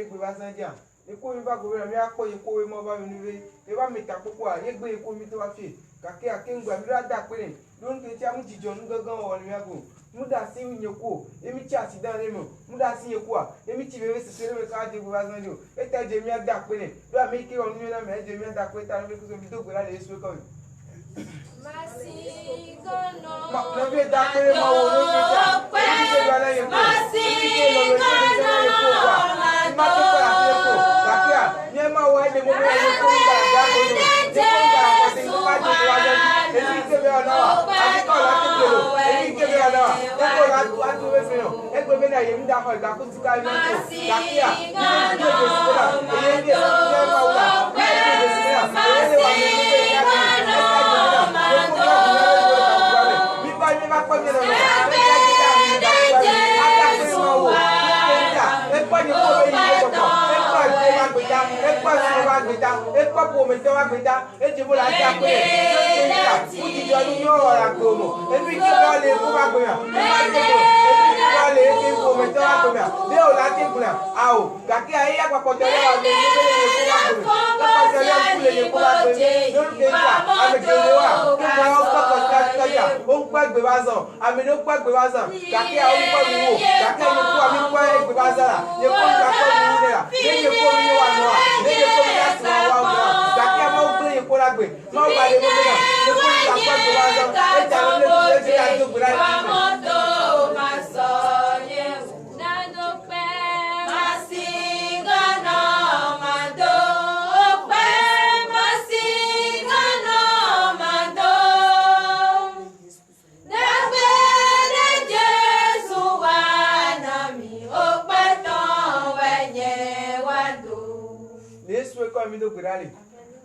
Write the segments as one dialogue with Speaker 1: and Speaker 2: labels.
Speaker 1: les Gouvasandia. Les coups, il va gouverner, mais à quoi il faut m'avoir une nouvelle. Il va mettre à pourquoi, il y a des commis de la fille. Kake a king gwa mira da kwene don ke tia mu jijo nu gangan o ni ago mu da si mi nyeko emi ti accident le mo mu da si nyeko a emi ti bebe se le ka de gwa zan jo e ta je mi da kwene do a mi ki o nu na me je mi da kweta no be ko so mi do gwa le so ko
Speaker 2: Masi gono
Speaker 1: ma no be da kwene ma wo no ke ta emi se gwa la ye ko
Speaker 2: Masi
Speaker 1: emi ke lo lo se le ko wa ma ti ko la se ko kake a ni ma wo e de mo be ye ko da da ko no de ko ba ko se ko ba je wa je emi ke be ona wa a ti ko la ti ke lo emi ke be ona wa e ko la tu atu we fe no e ko be na ye mi da ko da ko ti ka mi ko kake a ni de de se la e ye de se ma wa ni de se la e ye wa mi be ya ni e ka je na e ko la mi ba mi ma ko je no e ka je da mi da ko a ta se ma wo e pa ni ko be ni ko ko e pa se wa gbe da e pa se wa gbe da e pa po me te wa gbe da e je bo la ja ko e o ti jo ni yo ra ko mo e bi ke ba le ko ba gbe ya e ma je ko e bi ke ba le ke po me te wa gbe ya de o la ti gbe a o ga ki aye ya papo te wa me ni be le ko ba gbe la pa se le ku le ko ba gbe lo ke ja a me ke le wa ko ba o pa ko ta ta ya o n pa gbe wa zan a me no pa gbe wa zan ga ki a o pa mi wo ga ki ni ku a mi pa gbe wa zan la ye ko ga ko mi ni la ye ko mi wa no wa ye ko mi ya si wa wa ga ki a ma o gbe ye ko la gbe ma o ba le mo be na ye ko ga ko gbe wa zan e ja lo le se ja jo gbe la ti mi do gbera le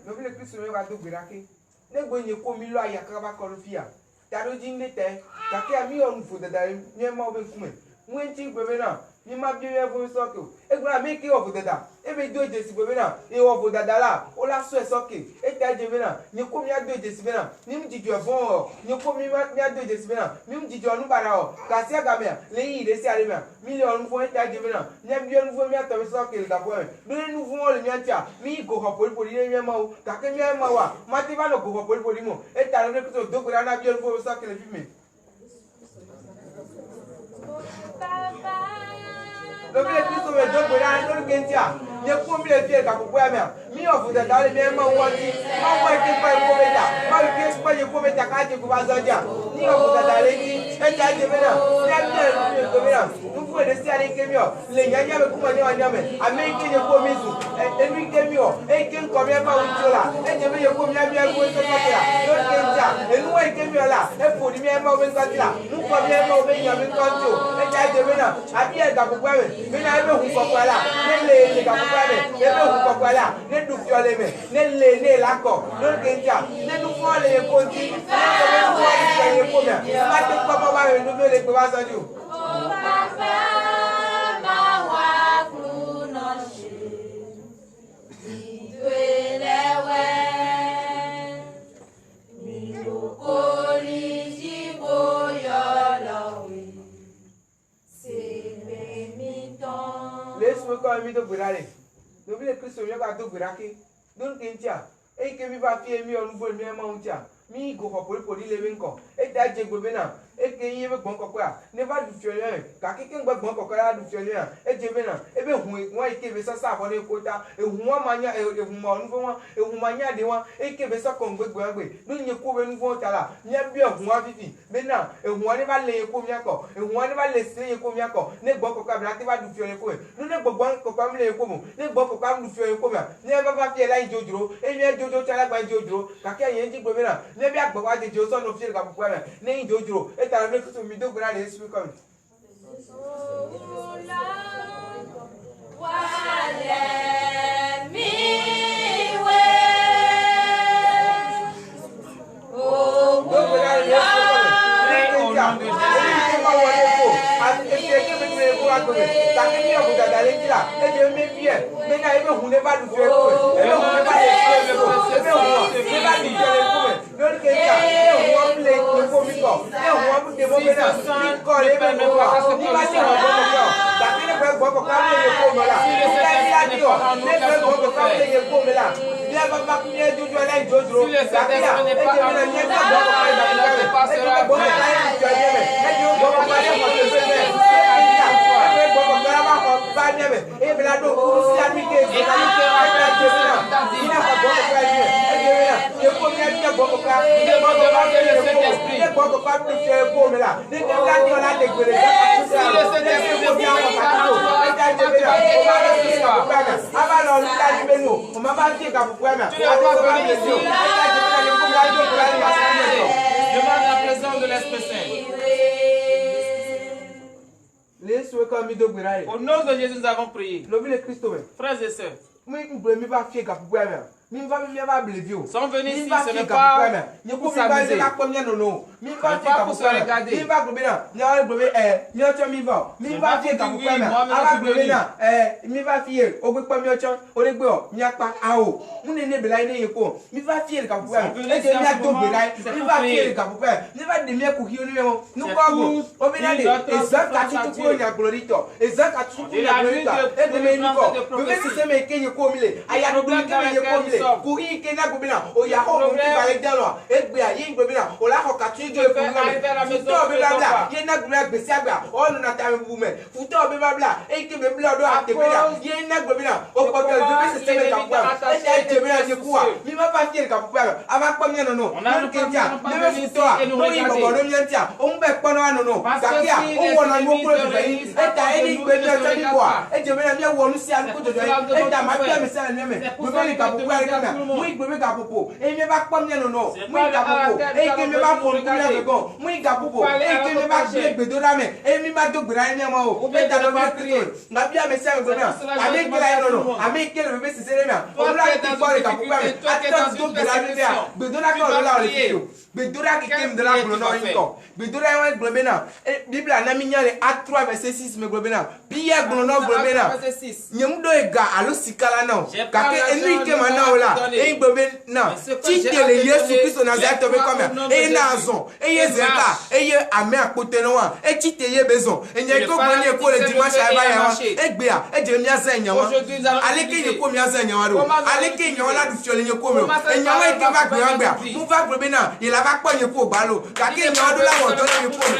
Speaker 1: no bi le Kristo me wa do gbera ke ne gbo yin ko mi lo aya ka ba ko fi a ta do jin le te ka ke mi o nfu dada ni ma o be fun me mu en ti gbebe na ni ma bi e fun so ke e gbera mi ki o fu dada e be do je si gbebe na e o fu dada la o la so e so ke e ta je be na ni ko mi a do je si be na ni mi jijo bon o ni ko mi ma mi a do je si be na mi mi jijo nu bara o ka si aga me le yi de si are me million fun e ta je be na ni bi onu fun mi a to so ke ga po me do nu fun o le mi a tia mi go ho poli ni ma o ka ke mi ma wa ma ti ba lo go ho poli mo e ta lo ne ko do gbera na bi onu fun so ke le fi mi lo bi le Kristo me do gbera no ke ntia ye ko mi le fi e ka ko ya me mi o fu da dale mi ma wo ti ma wo ke pa ko be da ma ke pa ye ko be da ka je ko ba zo ja ni o fu da dale ni e ja je be na ya mi ko be na nu fu de si ale ke mi o le nya nya be ku ma ni o nya me a me ke ye ko mi zu e mi ke mi o e ke ko mi ba u jo la e je be ye ko mi a mi a ko so so la lo ke ntia e nu e ke mi o la e fu ni mi e ma o be so ti la nu ko mi e ma o be nya mi ko jo e ja je be na a bi e ga ko pa me na e be hu ko pa la le ga ko pa me e be hu ko pa la ne du fi ole me ne le ne la ko lo ke ntia ne du fo le ye ko ti ne ko be fo le ye ko me ma ti ko ma wa me nu be le pe wa so ju mi do gbera le no bi le Kristo mi ga do gbera ke don ke ntia e ke mi ba fi mi onu fo mi e ma ntia mi go ho poli le mi nko e da je gbe na e ke yin be gbon kokko a ne ba du fi ole ka ke ke gbon kokko la du fi ole a e je be na e be hu won e ke be so sa bo ne ko ta e hu won ma nya e hu ma onu fo won e hu ma nya de won e ke be so ko ngbe no nye ko be nu fo ta la nya bi e hu wa fifi be na e hu wa ne ba le ko mi ako e hu wa ne ba le se ko mi ako ne gbon kokko a bi ba du fi ole ko no ne gbon kokko mi le ko mo ne gbon kokko am du fi ole ko mi ne ba fi e la jojoro e mi e jojo ta la gba jojoro ka ke yin ji gbe be na ne bi agbo wa je jo so no fi ga pupa me ne jojoro e ta me Kristo mi do gbera le su ko
Speaker 2: la présence de l'Esprit Saint. Au nom de Jésus, nous avons prié. Frères et sœurs, sont venus ici, ce n'est pas pour s'amuser, ce n'est pas pour se regarder.
Speaker 1: Bible anaminya le Acte 3 verset 6 me globena. Pierre glono globena. Nyemudo ega alo sikala na. Kake enu ike mana ola. E globena. Titele Yesu Kristo Nazareth be comme e nazon. E yezeka. E ye ame akote no wa. E titeye bezon. E nye ko gbani ko le dimanche aba ya wa. E gbe a. E je mi aza nyawa. Ale ke ye ko mi aza nyawa do. Ale ke nyawa la du fiole nye ko me. E nyawa e ke ba gbe agbe a. Mu va globena. Il a va ko nye ko balo. Kake nyawa do la wo do nye ko me.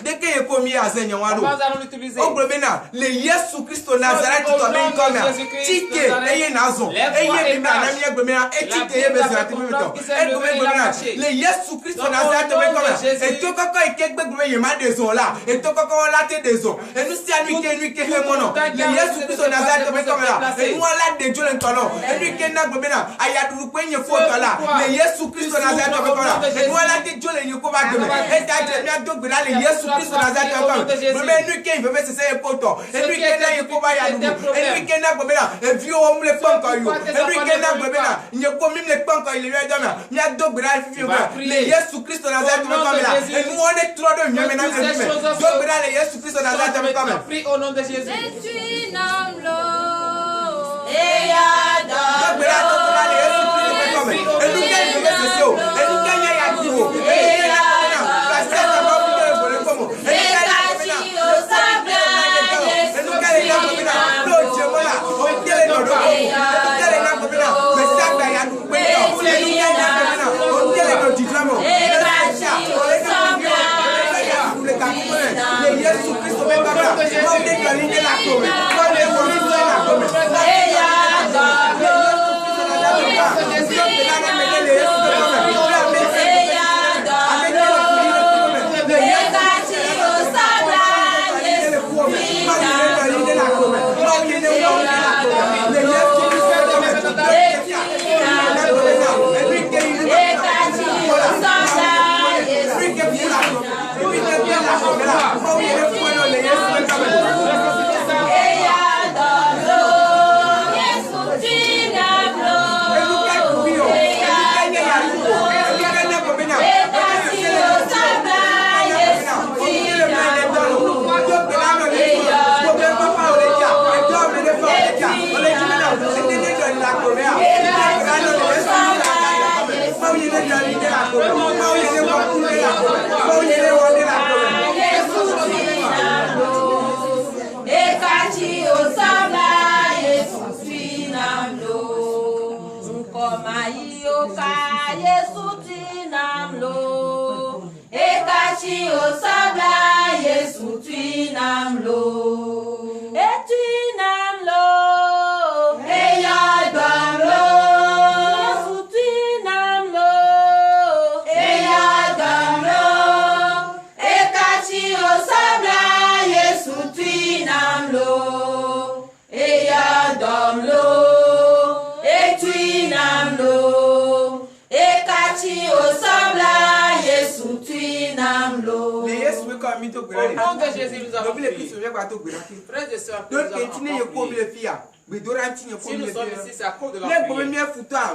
Speaker 1: Dès qu'il est commis à Seigneur, le Yesu Christo Nazareth, tu t'en mets comme Tite, et Nazon, et Tite, le Yesu Christo Nazareth, et tout quand il est quelque chose là, et tout quand on l'a tête des eaux, et nous si à lui qui fait mon nom, le Yesu Christo Nazareth, et nous on l'a des Dieu l'entourant, et lui qui n'a pas bien, il y a tout le point, il faut là, le Yesu Christo Nazareth, et nous on l'a des Dieu les Yoko et t'as dit, le Yesu Christ Nazareth encore. Mais lui qui veut se faire poto. Et lui qui est là pour ya nous. Et lui qui est là pour là. Et vieux homme le pont quand you. Et lui qui est là pour là. Il y a comme le pont quand il est là. Il y a deux bras vieux. Le Jésus Christ Nazareth encore là. Et nous on est trop de mieux maintenant. Deux bras le Jésus Christ Nazareth encore là.
Speaker 2: Prie au nom de Jésus.
Speaker 3: Et tu n'aimes l'eau. Et adore.
Speaker 1: Deux bras le Jésus Christ encore là. Et nous qui veut se faire. Et nous qui y a dit. Et
Speaker 3: Ekachi osabla Yesu twinamlo. Etwinamlo. Eya damlo. Yesu twinamlo. Eya damlo. Ekachi osabla Yesu twinamlo. Eya damlo. Etwinamlo. Ekachi osabla Yesu twinamlo.
Speaker 2: Au nom de Jésus, nous avons prié. Frères et sœurs, nous avons prié. Si nous sommes ici, c'est à cause de la prière. Si les ennemis ne sont pas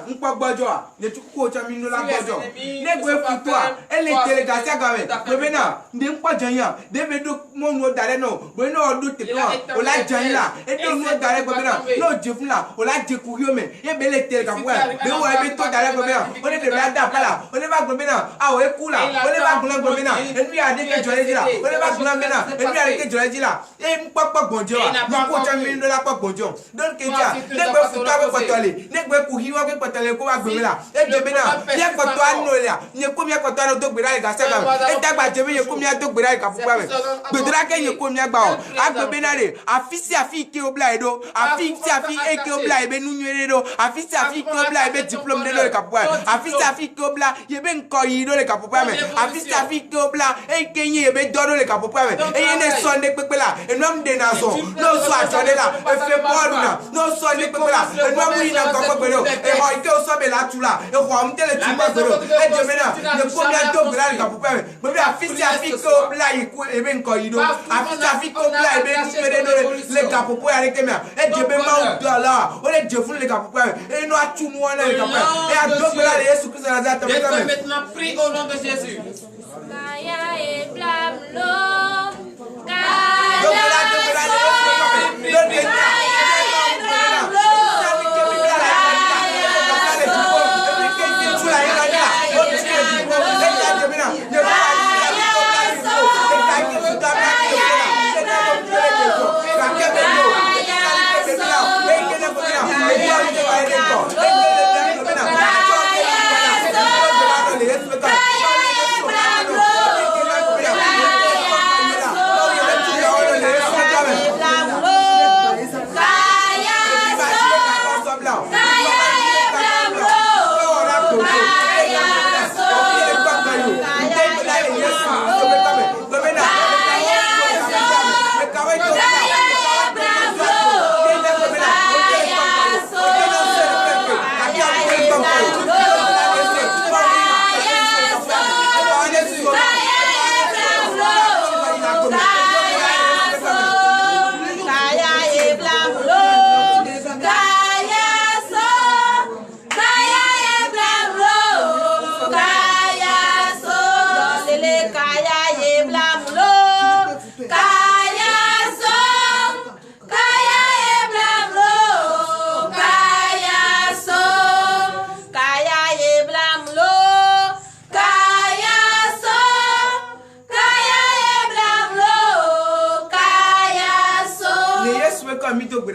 Speaker 2: donc il y a des futa be patale ne gbe ku hiwa be patale ko wa gbemela e de bena ye ko to anu ya ne ko mi ko to anu to gbera ga se ga e dagba je me ye ko mi to gbera ga pupa me gbedra ke ye ko mi agba o agbe bena re afisi afi ke obla edo afisi afi e ke obla e be nunwere do afisi afi ke obla e be diplôme de le ka pupa afisi afi ke obla ye be nko yi do le ka pupa me afisi afi ke obla e ke ye be do le ka pupa me e ye ne sonde pepe la e nom de na so no so atode la e fe bolu na no so ni pepe la e no mu ina ko pepe do e ho ike o so be la tula e ho am tele ti ma gbero e de me na ne ko mi do gra ka pupa me me bi afisi afi ke obla yi ku e be nko yi do afisi afi ke obla e be ni mere do le ka pupa ya ke me e de be ma o do la o le je fun le ka pupa me e no atu mu ona le ka pupa e a do gra le Yesu Christ na za ta me maintenant prie au nom de Jésus.
Speaker 3: Kaya e blamlo.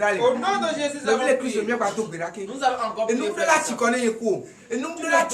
Speaker 2: Au nom de Jésus, nous avons prié. Nous allons encore prier. Et nous la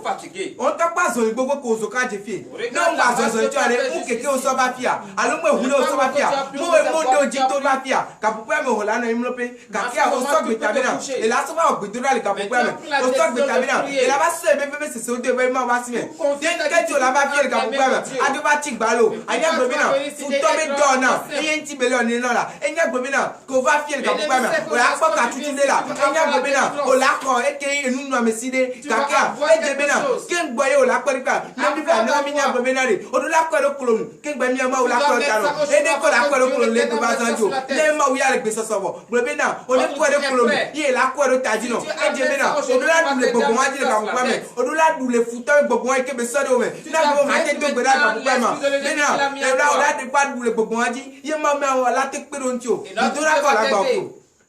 Speaker 2: fatigué. On t'a pas besoin beaucoup pour ce qu'a fait. Non, pas besoin de aller où quelqu'un au sabafia. Alors moi, vous au sabafia. Moi, mon Dieu, dit au sabafia. Capoupa me holana imlope. Capia au soc de tabena. Et là, ça va au bout de la capoupa. Au soc de tabena. Et là, va se bébé, c'est ce développement va se mettre. Dès que tu la va faire le capoupa. A deux batik balo. A y'a bobina. Faut tomber donna. Et y'a un petit bellon là. Et y'a bobina. Qu'on va faire le capoupa. On a pas qu'à tout là. Et y'a bobina. On l'a quand et que nous nous décidé. Capia. Et bébina. Qu'un boyau la quoi. Même pas non minya bobina. On l'a quoi le colon. Qu'un bébina ou la quoi. Et dès qu'on l'a quoi le colon les deux bazanjo. Les ma ou y'a le bessa savo. Bobina. On est quoi le colon. Il est la quoi le tadino. Et bébina. On l'a nous les bobons à dire le capoupa. On l'a nous les foutons bobons et que bessa de homme. N'a pas marqué de bébina capoupa. Bébina. Et là on a des pas nous les bobons à dire. Il m'a mis à la tête pérontio. Il doit avoir la barbe.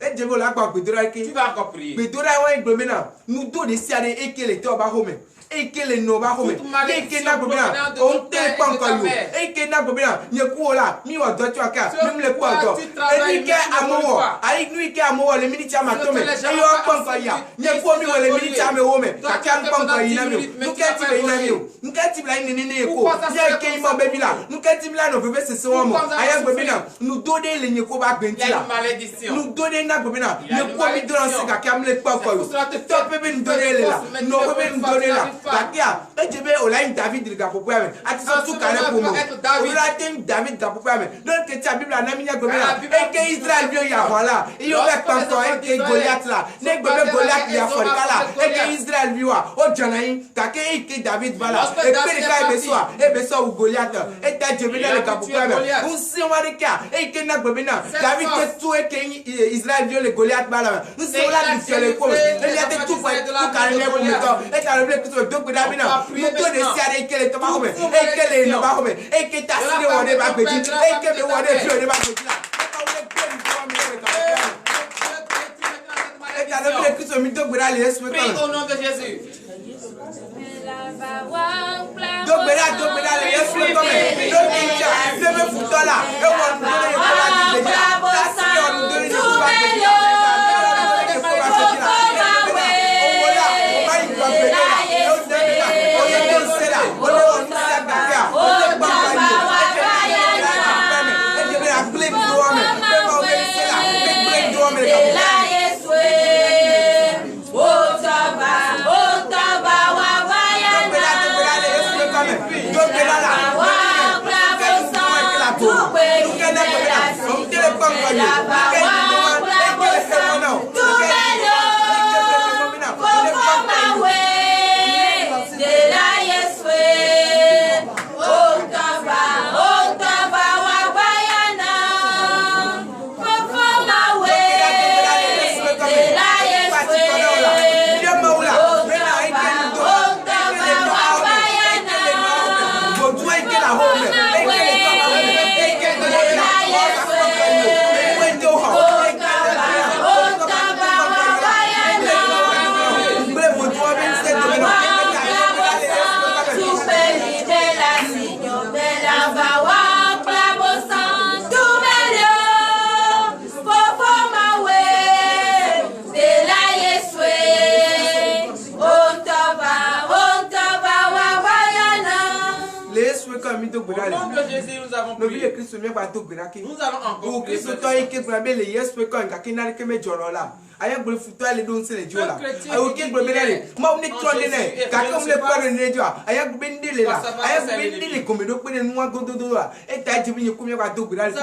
Speaker 2: Et je veux la barbe de la qui. Tu vas encore prier. Mais de la ouais bébina. Nous deux des siades et que les toits home. Et que les nova home. Et que la bobina. On te le pas encore yo et que na gobena ni ku la mi wa do tu aka mi le pas do et ni ke amowo ai ni ke amowo le mini chama to me e yo pas encore ya ni ku mi le mini chama wo me ka kan pas encore ina mi nu ke ti be ina mi nu ke ti bla ni ni ko ya ke mo be bi la nu ke ti bla no be se se wo mo aya gobena nu do de le ni ko ba gbenti la nu do de na gobena ni ko mi do se ka kam le pas encore to pe be nu do de le la no pe be nu do de la ka kia e je be o la David ga popo ame ati so tu kare pomo o la tem David ga popo ame donc que ta Bible na mi nya gobena e ke Israël bio ya wala e yo be panko e ke Goliath la ne gbe Goliath ya for kala e ke Israël bio o janayin ka ke David bala e pe ka e be so Goliath e ta je be le ga popo ame un si on va de ka e ke na gobena David te tu e ke Israël bio le Goliath bala un si on la di le ko e ya te tu fa tu kare ne pomo to e ta le que tu do gbe na mi to de si que le toma come e que le no va come e que ta si de wode ba gbeji e que me wode fi ode ba gbeji la e ta le que so mi to gbera le Yesu me
Speaker 4: Prie au nom de Jésus.
Speaker 2: do gbera le Yesu me come do kinja le me futola e won do le ko la di deja ta si on do le ko ba gbeji
Speaker 4: Au nom de Jésus, nous avons prié.
Speaker 2: Nous
Speaker 4: allons encore prier.
Speaker 2: aya gbole futo ale don se le jola ayo ke gbole le ma on tro de ne ka ko le ko ne jo aya gbole ndele la aya gbole ndele ko me do pe nu wa gododo la e ta jibi nyekum ya do gbira le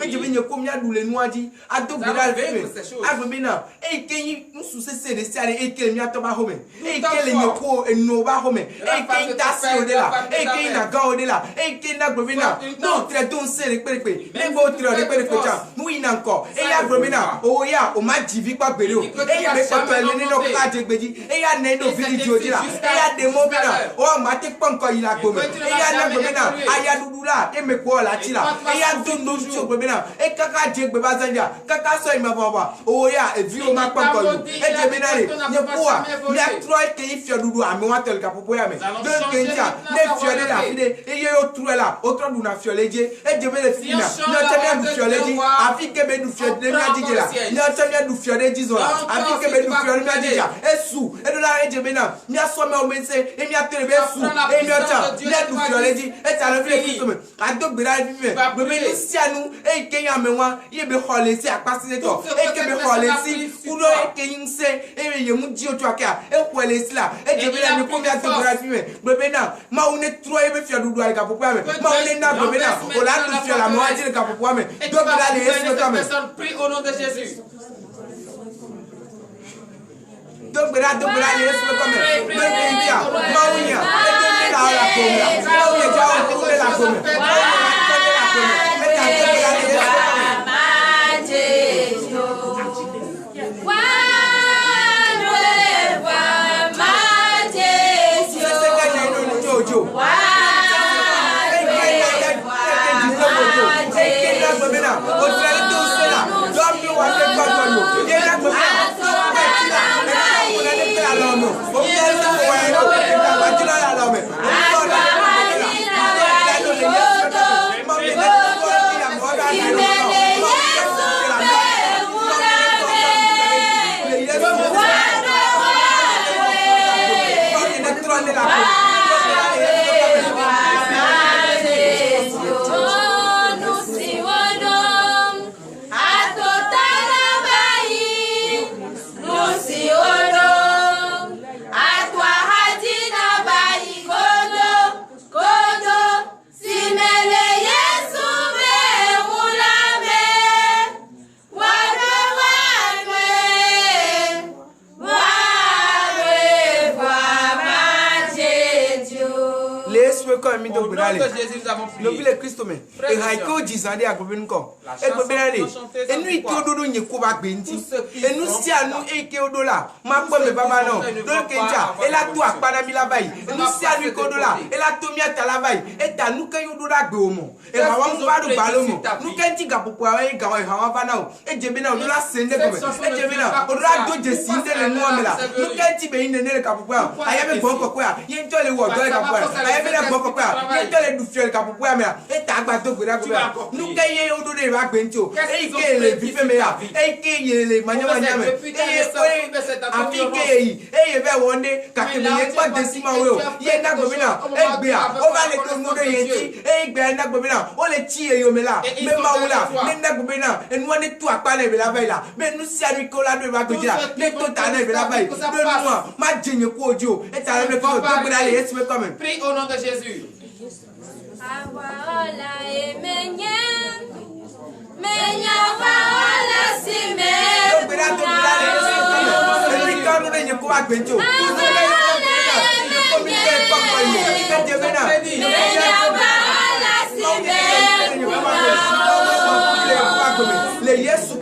Speaker 2: e jibi nyekum ya dule nu aji ado gbira le agbebe na e ke yin musu se de sare e ke mi atoba home e ke le nyeko enu ba home e ke ta si o de la e ke na ga o de la e ke na gbebe na no tre don se le perepe le go tre de perepe ja mu ina nko e ya gbebe na o ya o ma jivi pa gbere o e ya be pa le ni no ka de gbeji e ya ne no village o de la e ya de mo be na o ma te pon ko ila gbome e ya na gbebe na aya dudu la e me ko la ti la e ya do no ti o gbebe na e kaka je gbe ba sanja kaka so ima baba o ya e vi o ma pon ko lu e je be na re ne ko a mi a tro ke ifio dudu ami wa tel ka popo ya me de kenja ne fio de la fide e ye o tro la o tro du na fio leje e je be le fina no te me du fio leje afi ke be du fio de mi adije la no te me du fio de jizola afi ke be du fio de mi adije e su e do la e je be na mi a so me o me se e mi a tere be su e mi o ta ne du fio leje e ta le file kristo me a do gbe la bi me gbe me ni sianu e ke yan me wa ye be hole si apasi to e ke be hole si ulo e ke yin se e ye mu ji o to aka e kwele si la e je be la mi ko mi a do gbe la bi me gbe be na ma o ne tro e be fio dudu ale ka popo me ma o ne na gbe be na o la du fio la mo a je ka popo me do gbe la le yesu to me
Speaker 4: Prie au nom de Jésus.
Speaker 2: do gbe la yesu to me do ke ntia ma o nya e do ni la la ko mi ma o ye ja o ko le la ko mi e ta do gbe la yesu to me to
Speaker 4: Au nom
Speaker 2: gbedale.
Speaker 4: de Jésus, nous avons
Speaker 2: No
Speaker 4: prié.
Speaker 2: vile Kristo me. E haiko jizande agbobin ko. E gbedale. Enu ike ododo nye ko ba gbe nti. Enu si anu ike odola. Ma gbo me baba no. Do kenja. E la tu akpada mi la bayi. Enu si anu ike odola. E la to mi ata la bayi. E ta nu ke odola gbe omo. E hawa mu ba do balo mo. Nu ke nti ga popo awe ga wa hawa ba na o. E jebe na odola sende ko me. E jebe na odola do je sinde le mo me la. Nu ke nti be ine ne le ka popo a. Aya be gbon ko ya. Ye nto le wo do le ka popo a. Aya be le gbon ko ya. Ye nto le du fiel ka popo ya me la. E ta agba to gbera gbera. Nu ke ye odola e ba gbe nti o. E ike le bi fe me ya. E ike ye le manya manya me. E ye afi ke yi. E ye be wonde ka ke me ye gba desima we o. Ye na gbe na e gbe a. O ba le to ngodo ye ti. E gbe na gbe na. O le ti e yo me la. Me ma wula. Ne na gbe na. E nu ne tu apa le be la ba la. Me nu si ari ko la do ba gbe la. Ne to ta na be la ba yi. Do nu ma jinye ko ojo. E ta le ko to gbe la le yesu me come.
Speaker 4: Prie au nom de Jésus.
Speaker 3: Parola e menyen, menya parola si me.
Speaker 2: Do gbe la to gbe la le yesu me come. E ri ka no ne ko ba gbe njo. Le yesu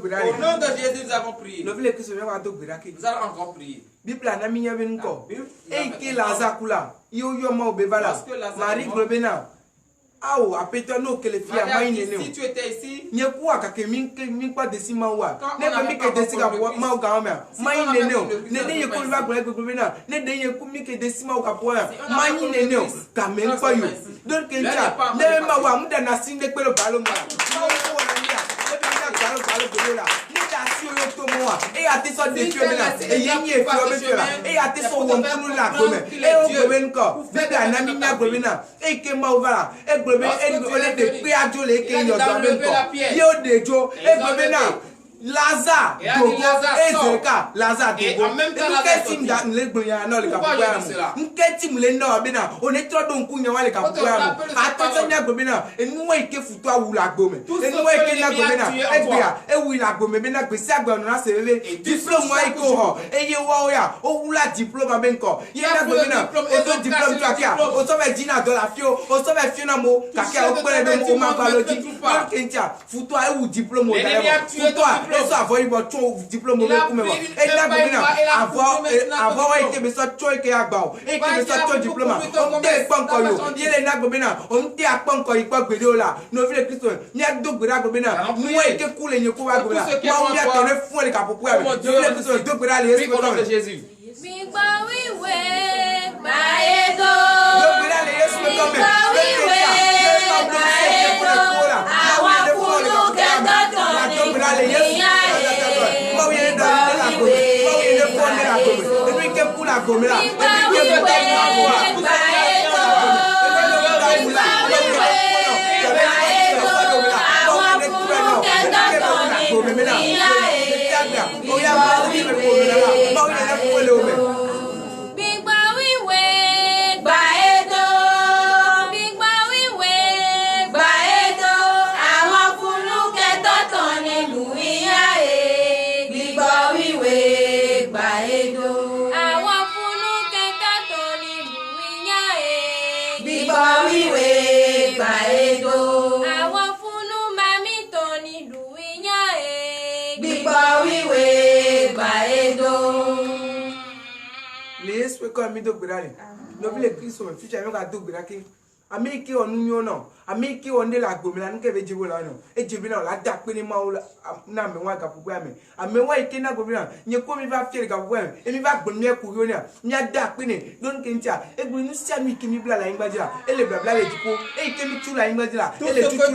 Speaker 4: Au nom de Jésus, nous avons prié.
Speaker 2: Nous
Speaker 4: allons encore prier.
Speaker 2: Bible na minya benko. E ke lazakula. Yo ma obebala. Marie Globena. Aou apeto no que le fia mai nene.
Speaker 4: Si tu étais ici,
Speaker 2: nye kwa ka ke min kwa desima wa. Ne ba mi ke desika ma o ga ma. Mai nene o. Ne ne ye ko ba Globena. Ne de ye ko mi ke desima o ka po ya. Mai nene o. Ka men kwa yo. Don ke nja. Ne ma wa mu da na sinde pelo balo ma. Ma o ko na nia. Ne be na balo gola. Si yo to mo e ati so de fi me na e ye ni e fi o be fi la e ati so won kunu la go me e o go me nko be ga na mi nya go me na e ke ma over e go me e o le de pe ajo le ke yo do me nko yo de jo e go me na Lazare dogo ezeka Lazare dogo nketi mda nlegbo ya na le kapuya mu nketi mle na bina onetro do nkunya wa le kapuya mu atotso nya gbe na enuwa ike futu awula gbome enuwa ike na gbe na egbea ewila gbome bina gbesi agba na se lele diploma iko ho eye wa ya owula diploma benko ye na gbe na odo diploma takia o so be dina dollar fio o so be fio na mo kakia o pere do mo ma baloji kentia futu awu diploma o dale futu eso avoid but to diploma me kuma ba e na go na avo e ke be so choi ke agba o e ke be so to diploma o te panko yo yele na go na o te apanko ipo gbede ola no vile Kristo ni agdo gbera go na mu e ke kule nye ko wa go na ma o ya tore fun le kapopo ya no vile Kristo do gbera le Yesu ko
Speaker 4: Jésus
Speaker 3: mi gba wiwe gba edo
Speaker 2: do gbera le Yesu ko me ami ki onu nyo no ami ki onde la gbomi la nke be jibo la no e jibi na la da pe ni ma o na me wa ga pupu ame ame wa ike na gbomi na nye ko mi va fiere ga pupu ame e mi va gbomi e ku yo ni a mi ada pe ni don ke ntia e gbo nu sia mi ki mi bla la ingba jira e le bla bla le jipo e ike mi tu la ingba jira e le tu le jipo e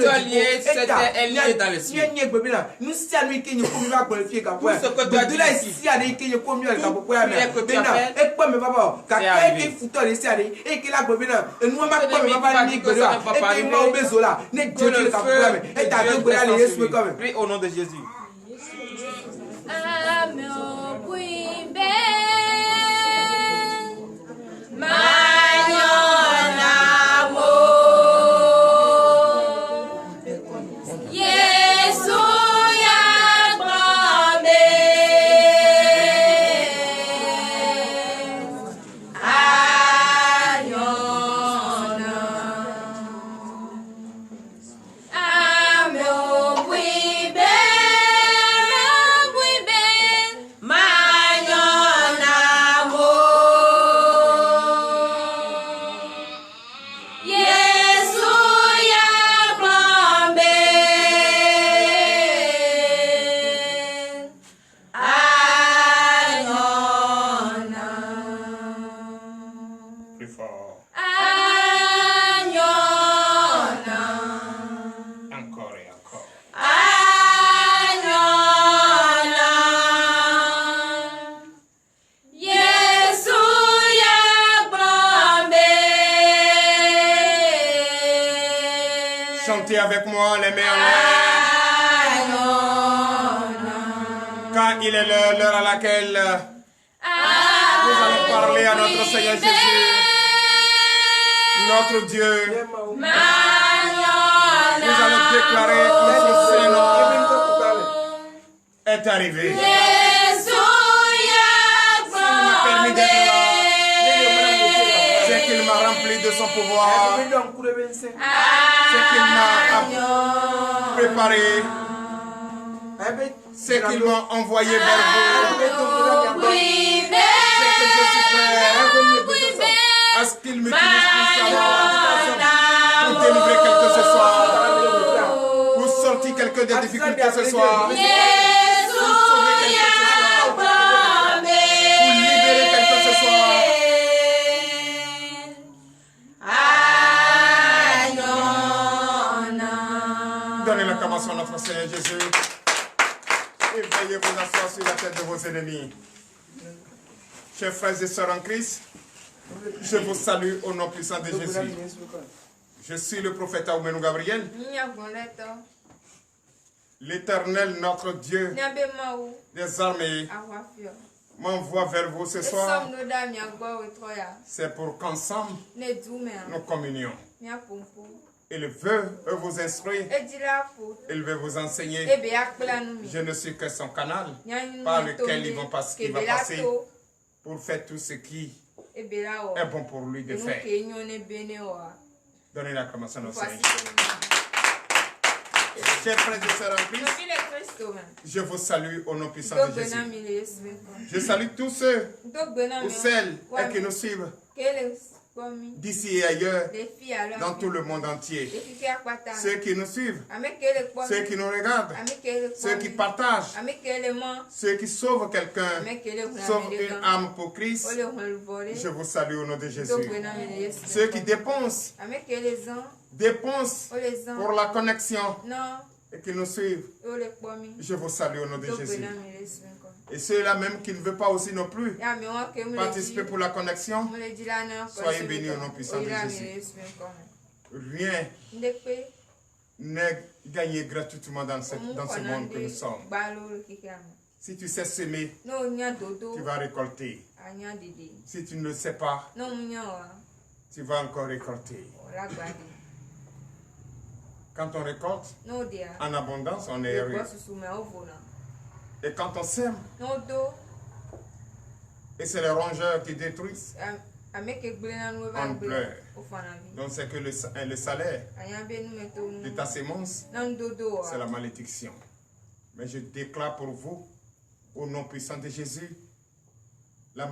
Speaker 2: ta nye gbomi na nu sia mi ki ni ko mi va gbomi fiere ga pupu ame de la sia de ike ni ko mi ga pupu ame be na e po me baba ka ke futo le sia de e ke la gbomi na e nu ma po me baba ni gbomi na et qui m'a obéi là, n'est Dieu qui le capable, et t'as deux bras les yeux comme.
Speaker 4: Prie au nom de Jésus.
Speaker 5: Chantez avec moi les mains en l'air. Quand il est l'heure à laquelle nous allons parler à notre Seigneur Jésus, notre Dieu. Nous allons déclarer que ce nom est arrivé. S'il m'a permis d'être là, c'est qu'il m'a rempli de son pouvoir. C'est qu'il m'a préparé, c'est qu'il m'a envoyé vers vous. C'est que je suis prêt à ce qu'il m'utilise pour délivrer quelque ce soir, pour sortir quelques des difficultés ce soir, pour sauver quelque ce soir, pour libérer quelque ce soir. Donnez l'acclamation à notre Seigneur Jésus. Et veuillez vous asseoir sur la tête de vos ennemis. Chers frères et sœurs en Christ, je vous salue au nom puissant de Jésus. Je suis le prophète Aoumenou Gabriel. L'Éternel, notre Dieu des armées, m'envoie vers vous ce soir. C'est pour qu'ensemble, nous communions. Il veut vous instruire, il veut vous enseigner. Je ne suis que son canal par lequel il va passer pour faire tout ce qui est bon pour lui de faire. Donnez l'acclamation au Seigneur. Chers frères et sœurs en Christ, je vous salue au nom puissant de Jésus. Je salue tous ceux ou celles qui nous suivent d'ici et ailleurs, dans tout le monde entier. Ceux qui nous suivent, ceux qui nous regardent, ceux qui partagent, ceux qui sauvent quelqu'un, sauvent une âme pour Christ, je vous salue au nom de Jésus. Ceux qui dépensent pour la connexion et qui nous suivent, je vous salue au nom de Jésus. Et ceux-là même qui ne veulent pas aussi non plus participer pour la connexion, soyez bénis au nom puissant de Jésus. Rien n'est gagné gratuitement dans ce monde que nous sommes. Si tu sais semer, tu vas récolter. Si tu ne le sais pas, tu vas encore récolter. Quand on récolte en abondance, on est heureux. Et quand on sème, et c'est les rongeurs qui détruisent, on pleure. Donc c'est que le salaire de ta sémence, c'est la malédiction. Mais je déclare pour vous, au nom puissant de Jésus, la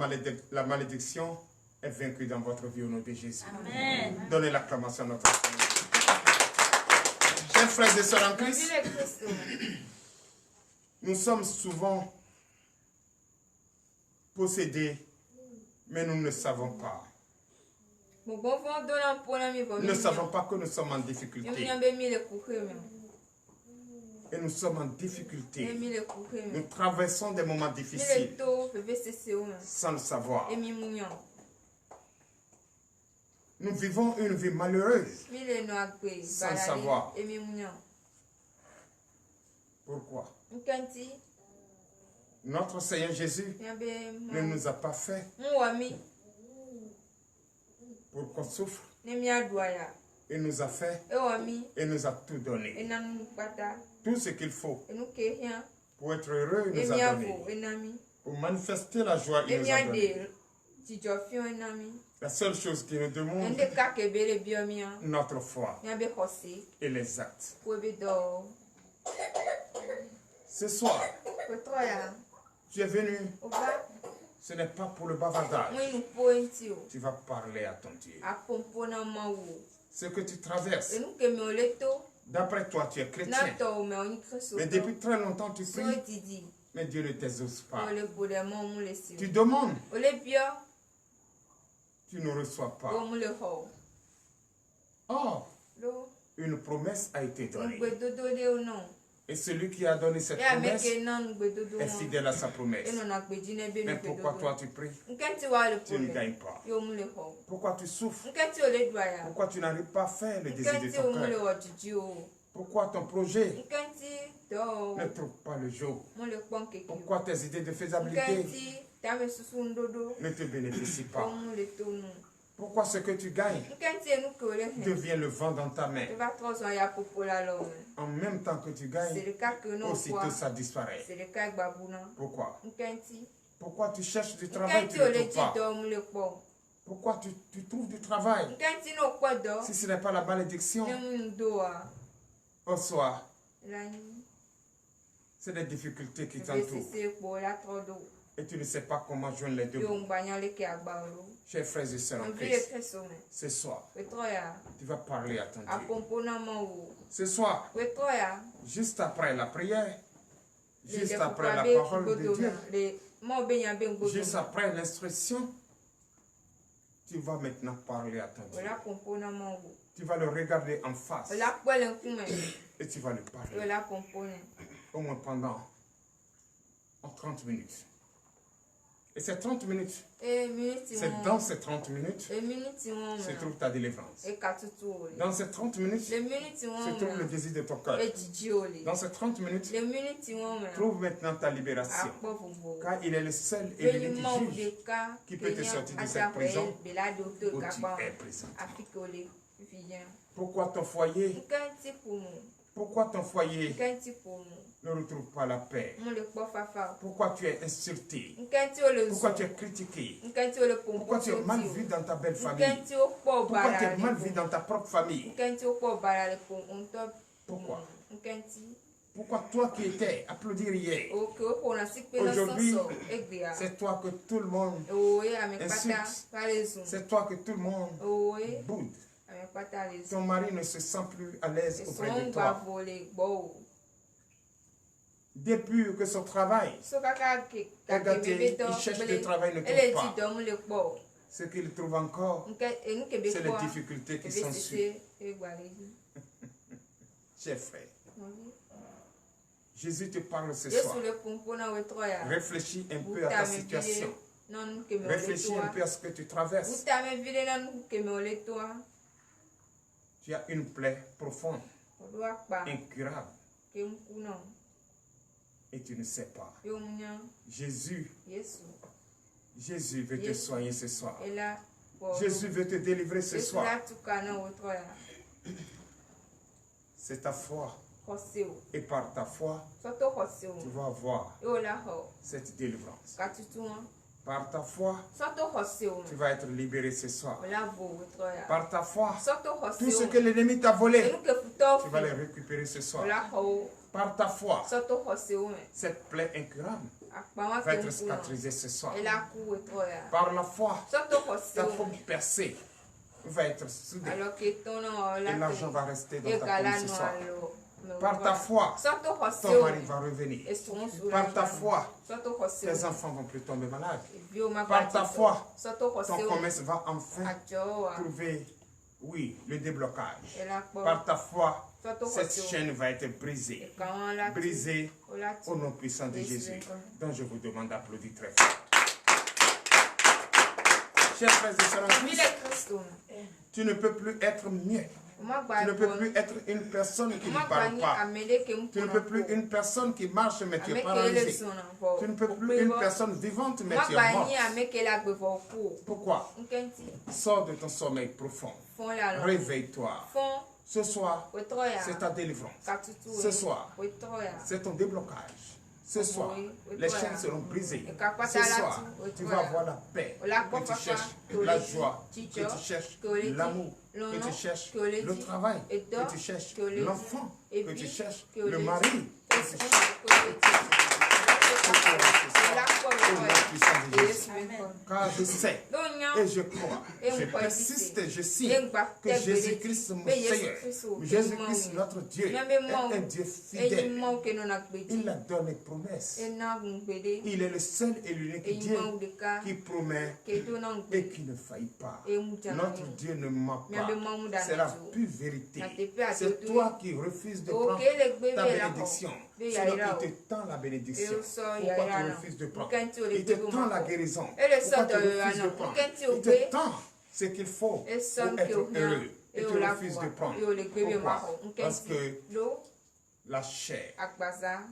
Speaker 5: malédiction est vaincu dans votre vie au nom de Jésus.
Speaker 3: Amen.
Speaker 5: Donnez l'acclamation à notre Seigneur. Chers frères et sœurs en Christ, nous sommes souvent possédés, mais nous ne savons pas. Nous ne savons pas que nous sommes en difficulté. Et nous sommes en difficulté. Nous traversons des moments difficiles sans le savoir. Nous vivons une vie malheureuse sans le savoir. Pourquoi? Notre Seigneur Jésus ne nous a pas fait pour qu'on souffre. Il nous a fait et nous a tout donné. Tout ce qu'il faut pour être heureux, il nous a donné. Pour manifester la joie, il nous a donné. La seule chose qui nous demande, notre foi et les actes. Ce soir, tu es venu, ce n'est pas pour le bavardage. Tu vas parler à ton Dieu. Ce que tu traverses, d'après toi, tu es chrétien. Mais depuis très longtemps, tu pries, mais Dieu ne t'exauce pas. Tu demandes, tu ne reçois pas. Or, une promesse a été donnée. Et celui qui a donné cette promesse est fidèle à sa promesse. Mais pourquoi toi tu pries? Tu ne gagnes pas. Pourquoi tu souffres? Pourquoi tu n'arrives pas à faire le désir de ton cœur? Pourquoi ton projet ne trouve pas le jour? Pourquoi tes idées de faisabilité ne te bénéficient pas? Pourquoi ce que tu gagnes devient le vent dans ta main? En même temps que tu gagnes, aussitôt ça disparaît. Pourquoi? Pourquoi tu cherches du travail, tu ne trouves pas? Pourquoi tu trouves du travail si ce n'est pas la malédiction? Au soir, c'est des difficultés qui t'entourent. Et tu ne sais pas comment joindre les deux bouts. Chers frères et sœurs en Christ, ce soir, tu vas parler à ton Dieu. Ce soir, juste après la prière, juste après la parole de Dieu, juste après l'instruction, tu vas maintenant parler à ton Dieu. Tu vas le regarder en face et tu vas lui parler. Au moins pendant 30 minutes. Et ces 30 minutes, c'est dans ces 30 minutes se trouve ta délivrance. Dans ces 30 minutes se trouve le désir de ton cœur. Dans ces 30 minutes, trouve maintenant ta libération. Car il est le seul et l'unique juge qui peut te sortir de cette prison où tu es présent. Pourquoi ton foyer ne retrouve pas la paix? Pourquoi tu es insulté? Pourquoi tu es critiqué? Pourquoi tu es mal vu dans ta belle famille? Pourquoi tu es mal vu dans ta propre famille? Pourquoi? Pourquoi toi qui étais applaudir hier, aujourd'hui, c'est toi que tout le monde insulte, c'est toi que tout le monde boude. Ton mari ne se sent plus à l'aise auprès de toi. Depuis que son travail est gâté, il cherche du travail, ne trouve pas. Ce qu'il trouve encore, c'est les difficultés qui s'ensuivent. Chers frères, Jésus te parle ce soir. Réfléchis un peu à ta situation. Réfléchis un peu à ce que tu traverses. Tu as une plaie profonde, incurable. Et tu ne sais pas. Jésus veut te soigner ce soir. Jésus veut te délivrer ce soir. C'est ta foi. Et par ta foi, tu vas avoir cette délivrance. Par ta foi, tu vas être libéré ce soir. Par ta foi, tout ce que l'ennemi t'a volé, tu vas le récupérer ce soir. Par ta foi, cette plaie incurable va être cicatrisé ce soir. Par la foi, ta forme percée va être soudée. Et l'argent va rester dans ta pomme ce soir. Par ta foi, ton mari va revenir. Par ta foi, tes enfants vont plus tomber malades. Par ta foi, ton commerce va enfin trouver, oui, le déblocage. Par ta foi, cette chaîne va être brisée. Brisée au nom puissant de Jésus. Donc je vous demande d'applaudir très fort. Chers frères et sœurs, tu ne peux plus être mieux. Tu ne peux plus être une personne qui ne parle pas. Tu ne peux plus être une personne qui marche mais tu es paralysé. Tu ne peux plus être une personne vivante mais tu es morte. Pourquoi? Sors de ton sommeil profond. Réveille-toi. Ce soir, c'est ta délivrance. Ce soir, c'est ton déblocage. Ce soir, les chaînes seront brisées. Ce soir, tu vas avoir la paix que tu cherches, la joie que tu cherches, l'amour que tu cherches, le travail que tu cherches, l'enfant que tu cherches, le mari que tu cherches. Car je sais et je crois, je persiste et je signe que Jésus-Christ, mon Seigneur, Jésus-Christ, notre Dieu, est un Dieu fidèle. Il a donné promesse. Il est le seul et l'unique Dieu qui promet et qui ne faillit pas. Notre Dieu ne ment pas. C'est la pure vérité. C'est toi qui refuses de prendre ta bénédiction. Sinon, il te tend la bénédiction. Pourquoi tu refuses de prendre? Il te tend la guérison. Pourquoi tu refuses de prendre? Il te tend ce qu'il faut pour être heureux. Et tu refuses de prendre. Pourquoi? Parce que la chair,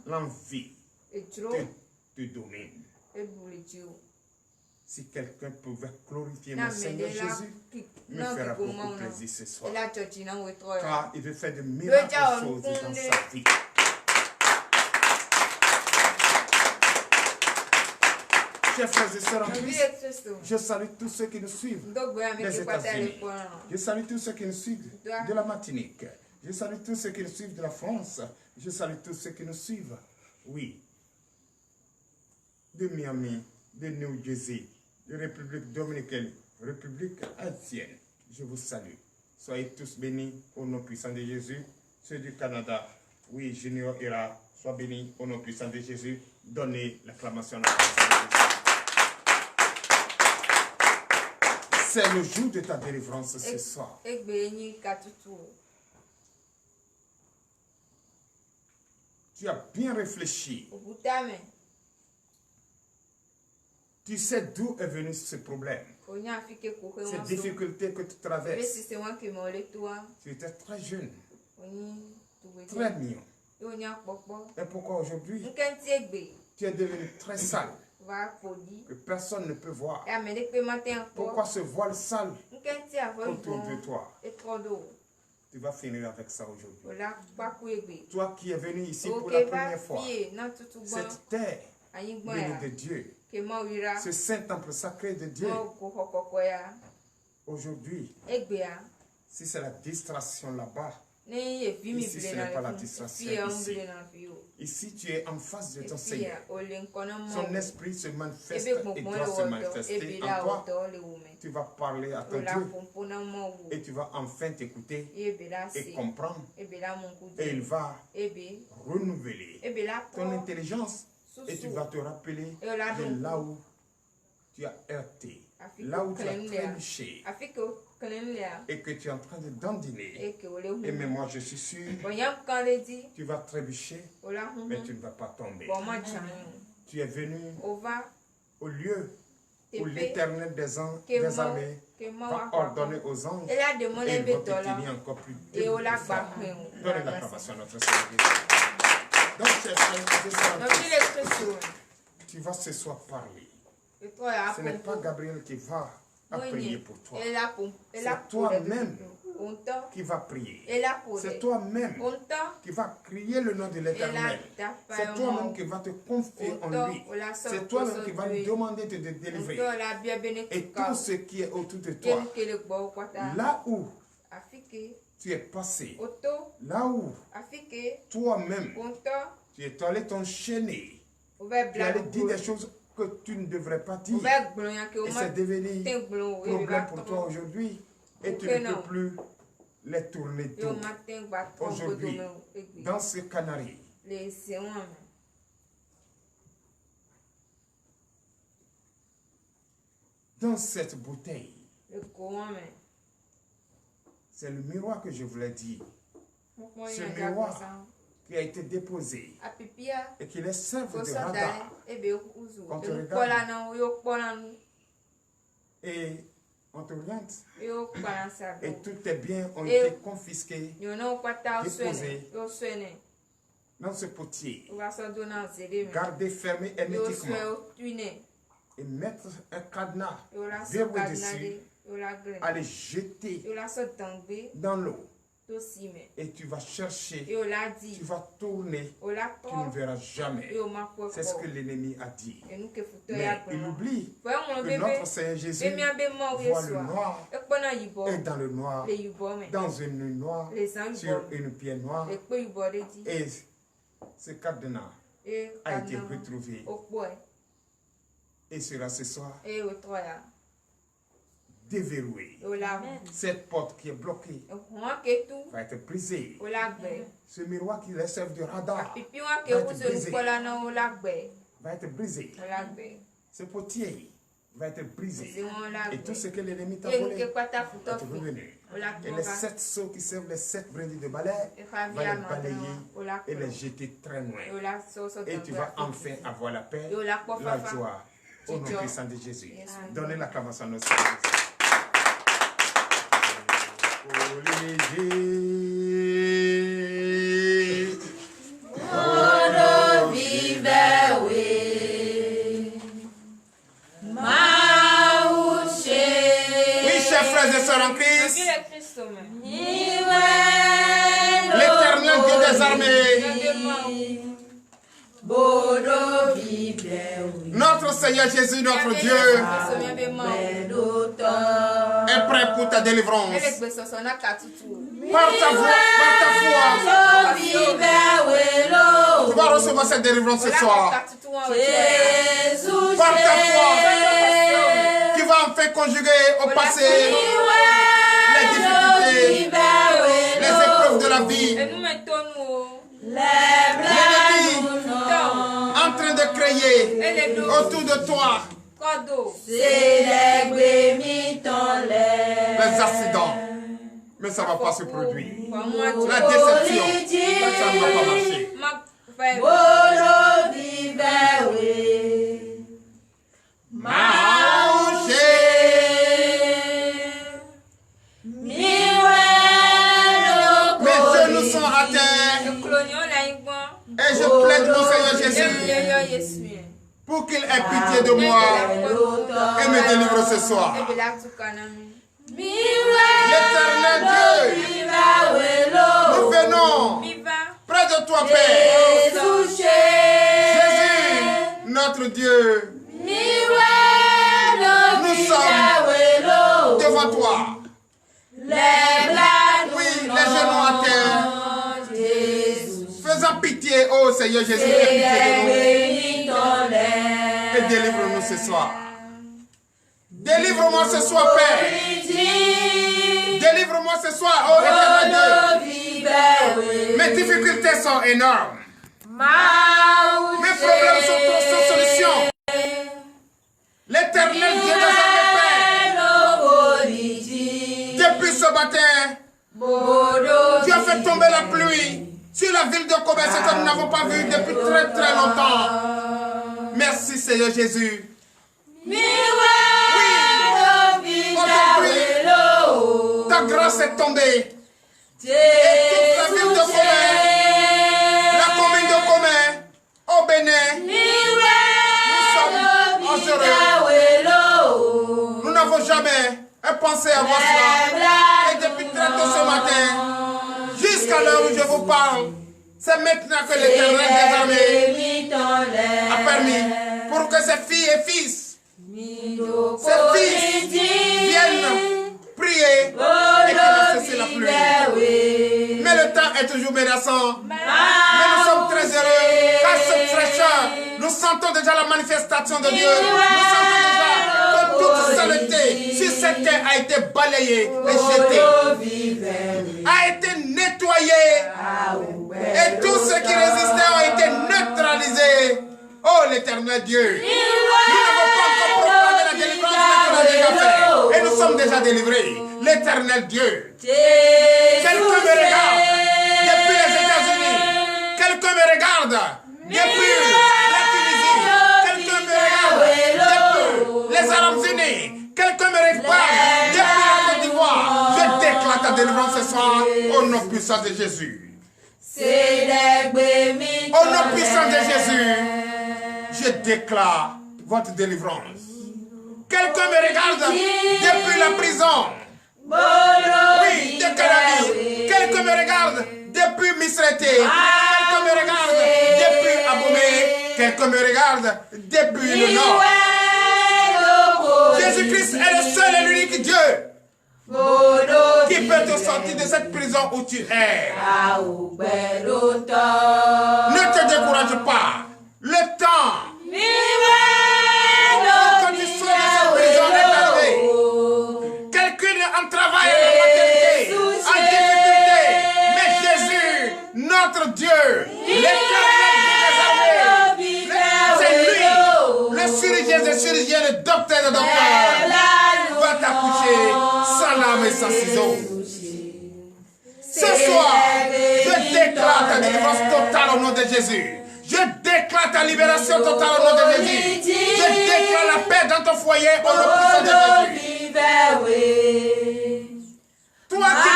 Speaker 5: l'envie te domine. Si quelqu'un pouvait glorifier mon Seigneur Jésus, me fera beaucoup plaisir ce soir. Car il veut faire de miracles choses dans sa vie. Chers frères et sœurs en Christ, je salue tous ceux qui nous suivent des États-Unis. Je salue tous ceux qui nous suivent de la Martinique. Je salue tous ceux qui nous suivent de la France. Je salue tous ceux qui nous suivent, oui, de Miami, de New Jersey, de République dominicaine, République haïtienne. Je vous salue. Soyez tous bénis au nom puissant de Jésus. Ceux du Canada, oui, Junior Ira, sois bénis au nom puissant de Jésus. Donnez l'acclamation à Jésus. C'est le jour de ta délivrance ce soir. Tu as bien réfléchi. Tu sais d'où est venu ce problème. Cette difficulté que tu traverses. Tu étais très jeune. Très mignon. Et pourquoi aujourd'hui tu es devenu très sale? Que personne ne peut voir. Pourquoi ce voile sale autour de toi? Tu vas finir avec ça aujourd'hui. Toi qui es venu ici pour la première fois, cette terre bénie de Dieu, ce saint temple sacré de Dieu, aujourd'hui, si c'est la distraction là-bas, ici ce n'est pas la distraction ici. Ici tu es en face de ton Seigneur. Son esprit se manifeste et doit se manifester en toi. Tu vas parler à ton Dieu et tu vas enfin t'écouter et comprendre. Et il va renouveler ton intelligence et tu vas te rappeler de là où tu as heurté, là où tu as trébuché et que tu es en train de dandiner. Et mais moi je suis sûr, tu vas trébucher, mais tu ne vas pas tomber. Tu es venu au lieu où l'Éternel des armées va ordonner aux anges et ils vont te tenir encore plus fort. Donnez l'acclamation à notre Seigneur. Donc, chers frères, tu vas ce soir parler. Ce n'est pas Gabriel qui va prier pour toi. C'est toi-même qui va prier. C'est toi-même qui va crier le nom de l'Éternel. C'est toi-même qui va te confier en lui. C'est toi-même qui va lui demander de te délivrer. Et tout ce qui est autour de toi, là où tu es passé, là où toi-même tu es allé t'enchaîner Tu allais dire des choses que tu ne devrais pas dire. Et c'est devenu problème pour toi aujourd'hui. Et tu ne peux plus les tourner dos. Aujourd'hui, dans ce canari, dans cette bouteille, c'est le miroir que je voulais dire. Ce miroir qui a été déposé et qui les serve de radar. Quand tu regardes et on te oriente et tous tes biens ont été confisqués, déposés dans ce potier, gardés fermés hermétiquement et mettre un cadenas verrouillé dessus, à les jeter dans l'eau. Et tu vas chercher, tu vas tourner, tu ne verras jamais. C'est ce que l'ennemi a dit. Mais il oublie que notre Seigneur Jésus voit le noir et dans le noir, dans une nuit noire, sur une pierre noire. Et ce cadenas a été retrouvé. Et sera ce soir déverrouillé. Cette porte qui est bloquée va être brisée. Ce miroir qui les serve de radar va être brisé. Ce potier va être brisé. Et tout ce que l'ennemi t'a volé va être revenu. Et les 7 seaux qui servent les 7 brindilles de balai va les balayer et les jeter très loin. Et tu vas enfin avoir la paix, la joie. Au nom puissant de Jésus. Donnez l'acclamation à notre Seigneur. Oui, chers frères et sœurs en Christ, l'Éternel Dieu des armées, notre Seigneur Jésus, notre Dieu, est prêt pour ta délivrance. Par ta foi, tu vas recevoir cette délivrance ce soir. Par ta foi, tu vas enfin conjuguer au passé les difficultés, les épreuves de la vie. En train de créer autour de toi les accidents, mais ça ne va pas se produire. La déception, ça ne va pas marcher. Mes genoux sont à terre et je plaide mon Seigneur Jésus pour qu'il ait pitié de moi et me délivre ce soir. L'Éternel Dieu, nous venons près de toi, Père. Jésus, notre Dieu, nous sommes devant toi. Oui, les genoux à terre. Faisons pitié, oh Seigneur Jésus, aie pitié de nous. Et délivre-nous ce soir. Délivre-moi ce soir, Père. Délivre-moi ce soir, oh Éternel Dieu. Mes difficultés sont énormes. Mes problèmes sont sans solution. L'Éternel Dieu des armées, Père. Depuis ce matin, tu as fait tomber la pluie sur la ville de Kobe, ce que nous n'avons pas vu depuis très très longtemps. Merci Seigneur Jésus. Oui, aujourd'hui, ta grâce est tombée. Et toute la ville de Kobe, la commune de Kobe, au Bénin, nous sommes heureux. Nous n'avons jamais pensé à voir cela. Et depuis très tôt ce matin, jusqu'à l'heure où je vous parle, c'est maintenant que l'Éternel des armées a permis pour que ses filles et fils, viennent prier et qu'il ait cessé la pluie. Mais le temps est toujours menaçant. Mais nous sommes très heureux car cette fraîcheur nous Nous sentons déjà la manifestation de Dieu. Nous sentons déjà que toute saleté sur cette terre a été balayée et jetée, a été nettoyée. Et tous ceux qui résistaient ont été neutralisés. Oh l'Éternel Dieu, nous n'avons pas encore proclamé la délivrance, mais tu l'as déjà fait. Et nous sommes déjà délivrés. L'Éternel Dieu. Quelqu'un me regarde depuis les États-Unis. Quelqu'un me regarde depuis la Tunisie. Quelqu'un me regarde depuis les Arabes Unis. Quelqu'un me regarde depuis la Côte d'Ivoire. Je déclare ta délivrance ce soir au nom puissant de Jésus. Au nom puissant de Jésus, je déclare votre délivrance. Quelqu'un me regarde depuis la prison. Oui, de Canabi. Quelqu'un me regarde depuis Misrete. Quelqu'un me regarde depuis Abomey. Quelqu'un me regarde depuis le nord. Jésus-Christ est le seul et l'unique Dieu qui peut te sortir de cette prison où tu es. Ne te décourage pas. Le temps quand tu sors de cette prison est arrivé. Quelqu'un est en travail, en maternité, en difficulté. Mais Jésus, notre Dieu, l'Éternel des armées, c'est lui, le chirurgien des chirurgiens, le docteur des docteurs, va t'accoucher sans lame et sans ciseaux. Ce soir, je déclare ta délivrance totale au nom de Jésus. Je déclare ta libération totale au nom de Jésus. Je déclare la paix dans ton foyer au nom puissant de Jésus. Toi qui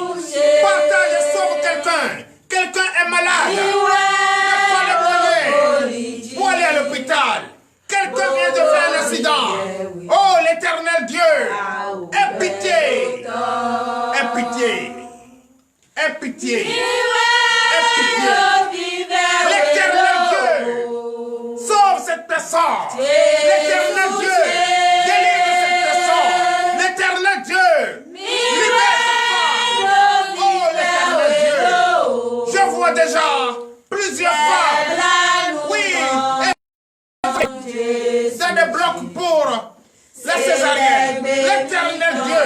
Speaker 5: me suis, partage et sauve quelqu'un. Quelqu'un est malade. N'a pas les moyens pour aller à l'hôpital. Quelqu'un vient de faire un accident. Oh l'Éternel Dieu, aie pitié. Aie pitié. Aie pitié. Aie pitié. L'Éternel Dieu, sauve cette personne. L'Éternel Dieu, délivre cette personne. L'Éternel Dieu, libère cette femme. Oh, l'Éternel Dieu, je vois déjà plusieurs femmes. Oui, dans des blocs pour la césarienne. L'Éternel Dieu,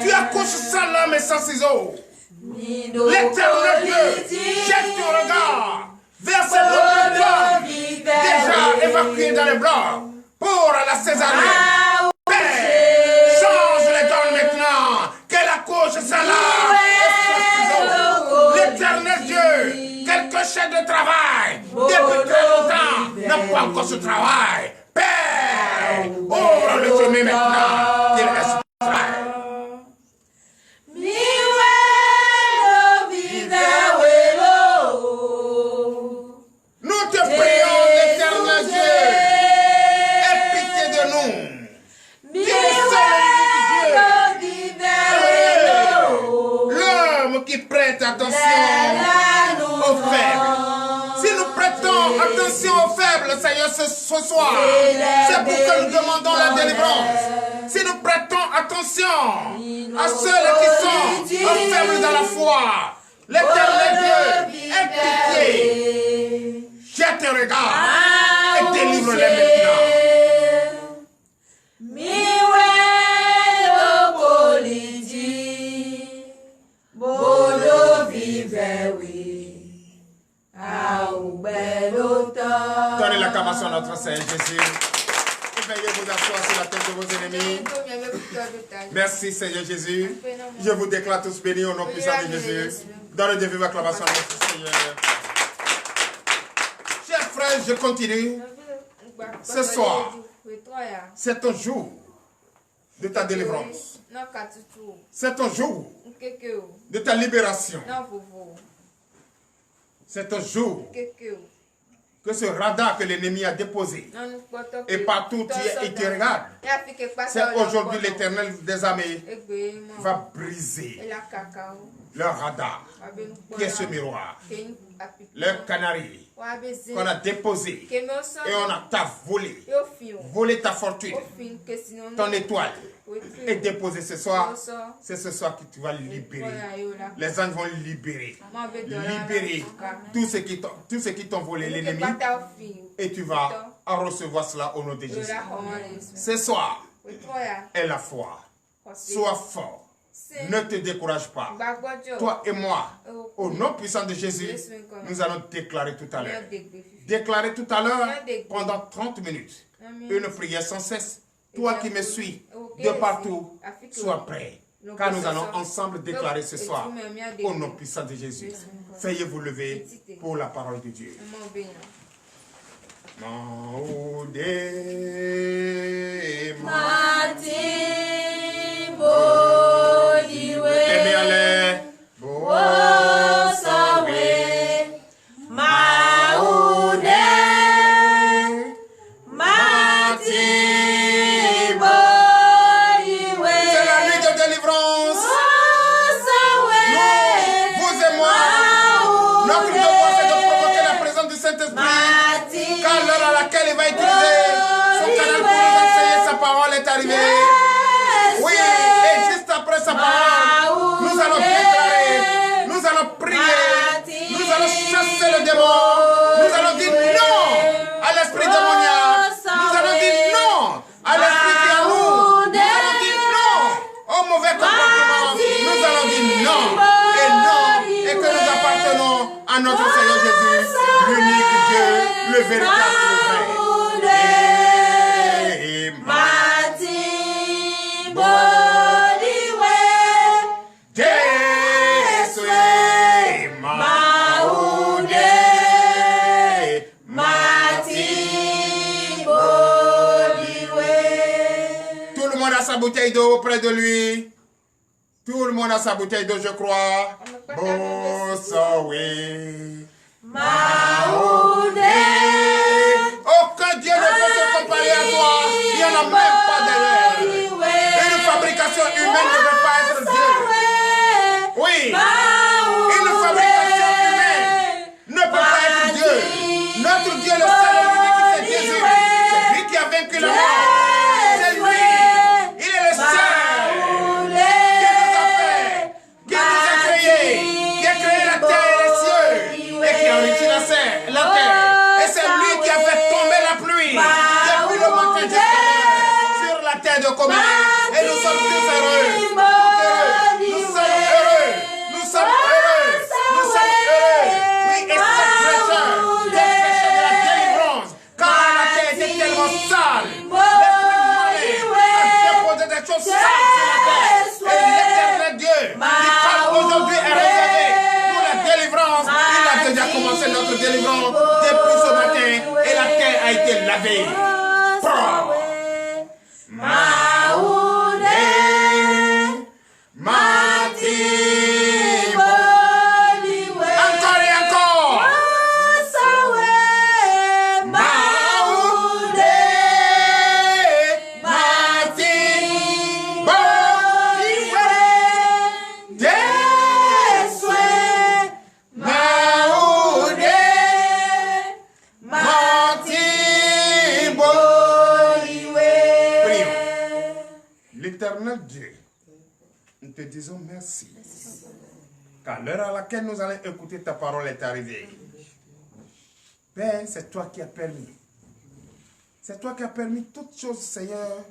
Speaker 5: tu accouches sans lame et sans ciseaux. L'Éternel Dieu, jette ton regard vers cette bloc déjà évacué dans les blocs pour la césarienne. Père, change les donnes maintenant, qu'elle accouche sans lame et sans ciseaux. L'Éternel Dieu, quelques chefs de travail depuis très longtemps n'a pas encore ce travail. Père, ouvre le chemin maintenant qu'il espère. Nous te prions, l'Éternel Dieu, aie pitié de nous. Tu es le seul Dieu. L'homme qui prête attention aux faibles. Si nous prêtons attention aux faibles, Seigneur, ce soir, c'est pour que nous demandons la délivrance. Si nous prêtons attention à ceux qui sont faibles dans la foi, l'Éternel Dieu, aie pitié. Jette un regard et délivre-les maintenant. Donnez l'acclamation à notre Seigneur Jésus. Veuillez vous asseoir sur la tête de vos ennemis. Merci Seigneur Jésus. Je vous déclare tous bénis au nom puissant de Jésus. Donnez de vive acclamation à notre Seigneur. Chers frères, je continue. Ce soir, c'est ton jour de ta délivrance. C'est ton jour de ta libération. C'est ton jour que ce radar que l'ennemi a déposé et partout il te regarde. C'est aujourd'hui l'Éternel des armées va briser leur radar qui est ce miroir. le canari qu'on a déposé et on a volé ta fortune, ton étoile, et déposé ce soir, c'est ce soir que tu vas libérer. Les anges vont libérer tout ce qui t'ont volé l'ennemi, et tu vas recevoir cela au nom de Jésus. Ce soir est la foi. Sois fort. Ne te décourage pas. Toi et moi, au nom puissant de Jésus, nous allons déclarer tout à l'heure. Déclarer tout à l'heure pendant 30 minutes. Une prière sans cesse. Toi qui me suis de partout, sois prêt. Car nous allons ensemble déclarer ce soir au nom puissant de Jésus. Veuillez vous lever pour la parole de Dieu. Oui, et juste après sa parole, nous allons déclarer, nous allons prier, nous allons chasser le démon, nous allons dire non à l'esprit démoniaque, nous allons dire non à l'esprit qui est en nous, nous allons dire non au mauvais comportement, nous allons dire non, et que nous appartenons à notre Seigneur Jésus, l'unique Dieu, le véritable vrai. Sa bouteille d'eau auprès de lui. Tout le monde a sa bouteille d'eau, je crois. Bosowe. Maoudé. Aucun Dieu ne peut se comparer à toi. Il n'y en a même pas d'ailleurs. Une fabrication humaine ne peut pas être Dieu. Oui. Une fabrication humaine ne peut pas être Dieu. Notre Dieu, le seul et l'unique, c'est Jésus. C'est lui qui a vaincu la mort. La terre. Et c'est lui qui a fait tomber la pluie depuis le matin jusqu'à l'heure sur la terre de Comé. Et nous sommes tous heureux. Nous sommes heureux. Nous sommes heureux. Nous sommes heureux. Oui, et cette fraîcheur de la délivrance, car la terre était tellement sale. L'esprit malin a déposé des choses sales sur la terre. Et l'éternel Dieu, qui parle aujourd'hui, est réservé pour la délivrance. Il a déjà commencé notre délivrance depuis ce matin et la terre a été lavée. Pro. Maoudé, Mati, encore et encore. Maoudé, Mati, Éternel Dieu, nous te disons merci. Car l'heure à laquelle nous allons écouter ta parole est arrivée. Père, c'est toi qui as permis. C'est toi qui as permis toutes choses, Seigneur,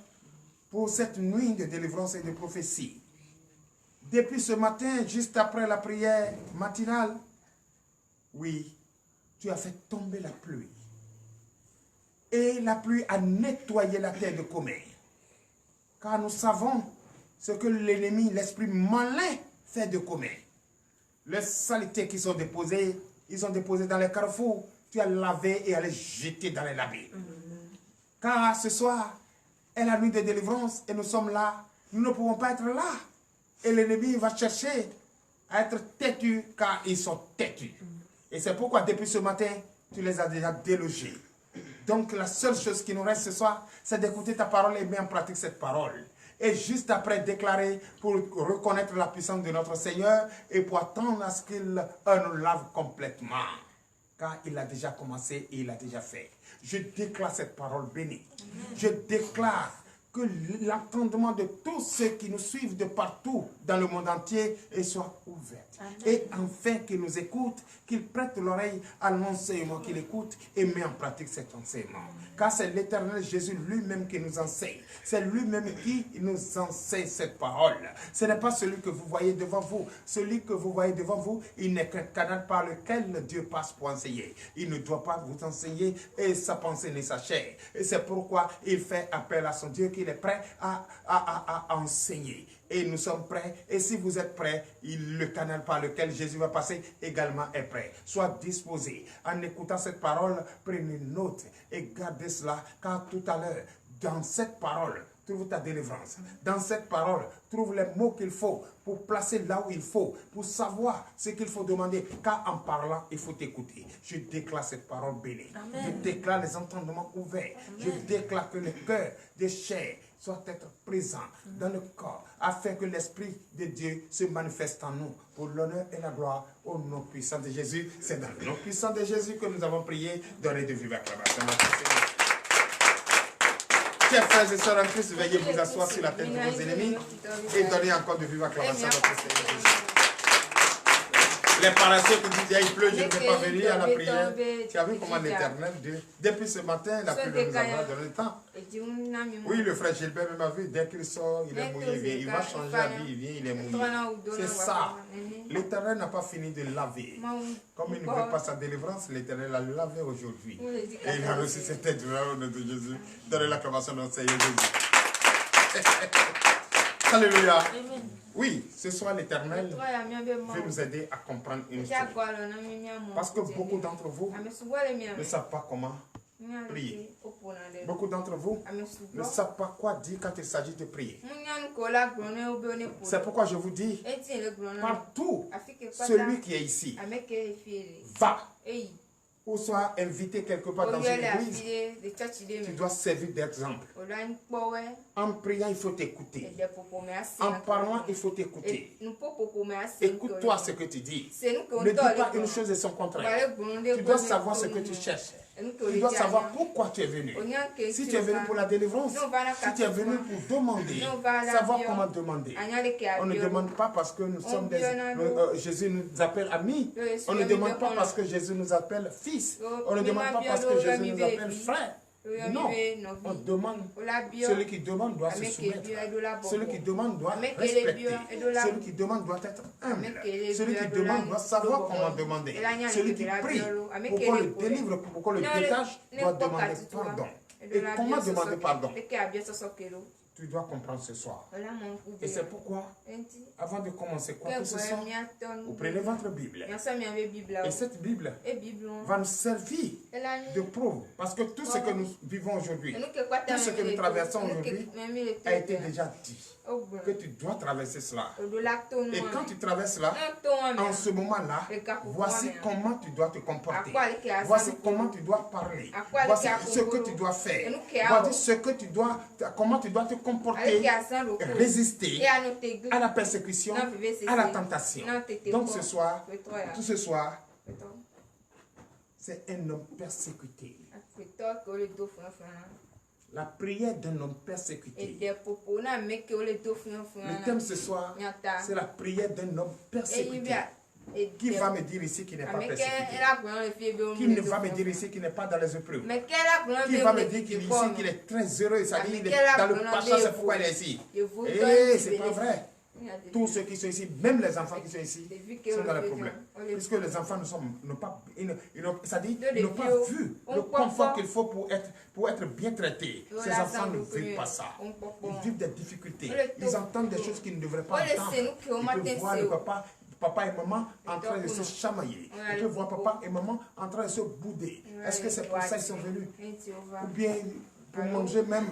Speaker 5: pour cette nuit de délivrance et de prophétie. Depuis ce matin, juste après la prière matinale, oui, tu as fait tomber la pluie. Et la pluie a nettoyé la terre de Comé. Car nous savons ce que l'ennemi, l'esprit malin, fait de Comé. Les saletés qui sont déposées, ils sont déposés dans les carrefours. Tu as lavé et allé jeter dans les labés. Car ce soir est la nuit de délivrance et nous sommes là. Nous ne pouvons pas être là. Et l'ennemi va chercher à être têtu car ils sont têtus. Et c'est pourquoi depuis ce matin, tu les as déjà délogés. Donc la seule chose qui nous reste ce soir, c'est d'écouter ta parole et mettre en pratique cette parole. Et juste après déclarer pour reconnaître la puissance de notre Seigneur et pour attendre à ce qu'il nous lave complètement. Car il a déjà commencé et il a déjà fait. Je déclare cette parole bénie. Je déclare que l'entendement de tous ceux qui nous suivent de partout dans le monde entier soit ouvert. Et enfin qu'ils nous écoutent, qu'ils prêtent l'oreille à l'enseignement qu'il écoute et met en pratique cet enseignement. Car c'est l'Éternel Jésus lui-même qui nous enseigne. C'est lui-même qui nous enseigne cette parole. Ce n'est pas celui que vous voyez devant vous. Celui que vous voyez devant vous, il n'est qu'un canal par lequel Dieu passe pour enseigner. Il ne doit pas vous enseigner et sa pensée ni sa chair. Et c'est pourquoi il fait appel à son Dieu qu'il est prêt à enseigner. Et nous sommes prêts. Et si vous êtes prêts, le canal par lequel Jésus va passer également est prêt. Sois disposé. En écoutant cette parole, prenez note et gardez cela. Car tout à l'heure, dans cette parole, trouve ta délivrance. Dans cette parole, trouve les mots qu'il faut pour placer là où il faut, pour savoir ce qu'il faut demander. Car en parlant, il faut écouter. Je déclare cette parole bénie. Amen. Je déclare les entendements ouverts. Amen. Je déclare que le cœur des chairs soit être présent dans le corps, afin que l'Esprit de Dieu se manifeste en nous, pour l'honneur et la gloire au nom puissant de Jésus. C'est dans le nom puissant de Jésus que nous avons prié. Donnez de vive acclamation. Chers frères et sœurs en Christ, veuillez vous asseoir sur la tête de vos ennemis et donnez encore de vive acclamation à notre Seigneur Jésus. Les paresseux qui disent il pleut, je ne vais pas venir à la prière. Tu as vu comment l'Éternel, depuis ce matin, la pluie nous a donné le temps. Oui, le frère Gilbert m'a vu, dès qu'il sort, il est mouillé, il va changer d'habit, il vient, il est mouillé. C'est ça. L'Éternel n'a pas fini de laver. Comme il ne veut pas sa délivrance, l'Éternel l'a lavé aujourd'hui. Et il a reçu cette aide au nom de Jésus. Donnez l'acclamation de notre Seigneur Jésus. Alléluia. Oui, ce soir l'Éternel veut nous aider à comprendre une chose. Parce que beaucoup d'entre vous ne savent pas comment prier. Beaucoup d'entre vous ne savent pas quoi dire quand il s'agit de prier. C'est pourquoi je vous dis, partout, celui qui est ici, va. Ou soit invité quelque part dans une église, tu dois servir d'exemple. En priant, il faut t'écouter. En parlant, il faut t'écouter. Écoute-toi ce que tu dis. Ne dis pas une chose et son contraire. Tu dois savoir ce que tu cherches. Tu dois savoir pourquoi tu es venu. Si tu es venu pour la délivrance, si tu es venu pour demander, savoir comment demander. On ne demande pas parce que nous sommes Jésus nous appelle amis. On ne demande pas parce que Jésus nous appelle fils. On ne demande pas parce que Jésus nous appelle frère. Non, on demande. Celui qui demande doit se soumettre. Celui qui demande doit respecter. Celui qui demande doit être humble. Celui qui demande doit savoir comment demander. Celui qui prie pour qu'on le délivre, pour qu'on le détache, doit demander pardon. Et comment demander pardon? Tu dois comprendre ce soir. Et c'est pourquoi, avant de commencer quoi que ce soit, vous prenez votre Bible. Et cette Bible va nous servir de preuve. Parce que tout ce que nous vivons aujourd'hui, tout ce que nous traversons aujourd'hui, a été déjà dit. Que tu dois traverser cela. Et quand tu traverses cela, en ce moment-là, voici comment tu dois te comporter. Voici comment tu dois parler. Voici ce que tu dois faire. Voici ce que tu dois, comment tu dois te comporter, résister à la persécution, à la tentation. Donc ce soir, tout ce soir, c'est un homme persécuté. La prière d'un homme persécuté. Le thème ce soir, c'est la prière d'un homme persécuté. Qui va me dire ici qu'il n'est pas persécuté? Qui ne va me dire ici qu'il n'est pas dans les épreuves? Qui va me dire qu'il ici qu'il est très heureux? C'est-à-dire qu'il est dans le pacha, c'est pourquoi il est ici. Eh, c'est pas vrai. Tous ceux qui sont ici, même les enfants qui sont ici, sont dans les problèmes. Puisque les enfants n'ont pas vu le confort qu'il faut pour être bien traités. Ces enfants ne vivent pas ça. Ils vivent des difficultés. Ils entendent des choses qu'ils ne devraient pas entendre. Ils peuvent voir le papa et maman en train de se chamailler. Ils peuvent voir papa et maman en train de se bouder. Est-ce que c'est pour ça qu'ils sont venus? Ou bien pour manger même,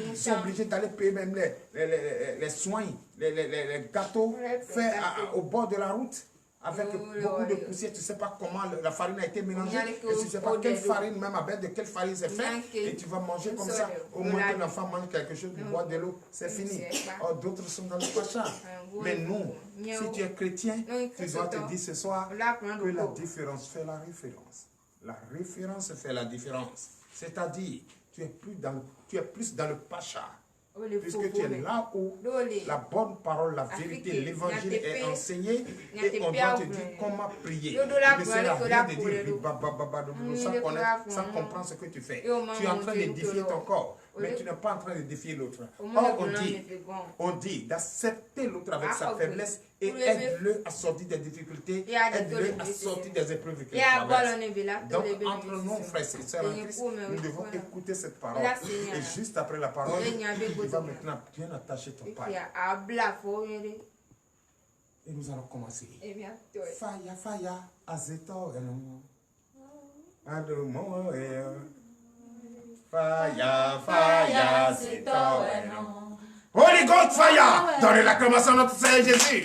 Speaker 5: ils sont obligés d'aller payer même les soins, les gâteaux faits au bord de la route. avec beaucoup de poussière, tu ne sais pas comment la farine a été mélangée, et tu ne sais pas quelle farine, même avec de quelle farine c'est fait, et tu vas manger comme ça, au moins que l'enfant mange quelque chose, boit de l'eau, c'est fini. Or, d'autres sont dans le pacha. Mais nous, si tu es chrétien, tu dois te dire ce soir que la différence fait la référence. La référence fait la différence. C'est-à-dire, tu es plus dans le pacha. Puisque tu es là où la bonne parole, la vérité, l'évangile est enseigné et on doit te dire comment prier. Il ne sert à rien de dire sans comprendre ce que tu fais. Tu es en train d'édifier ton corps, mais tu n'es pas en train de défier l'autre. Or, on dit d'accepter l'autre avec sa faiblesse et aide-le à sortir des difficultés, aide-le à sortir des épreuves qu'il traverse. Donc, entre nous, frères et sœurs en Christ, nous devons écouter cette parole. Et juste après la parole, tu vas maintenant bien attacher ton pas. Et nous allons commencer. Faya, faya, azeto, adomo, faya, faya, azeto, Holy Ghost fire! Donnez l'acclamation à notre Seigneur Jésus.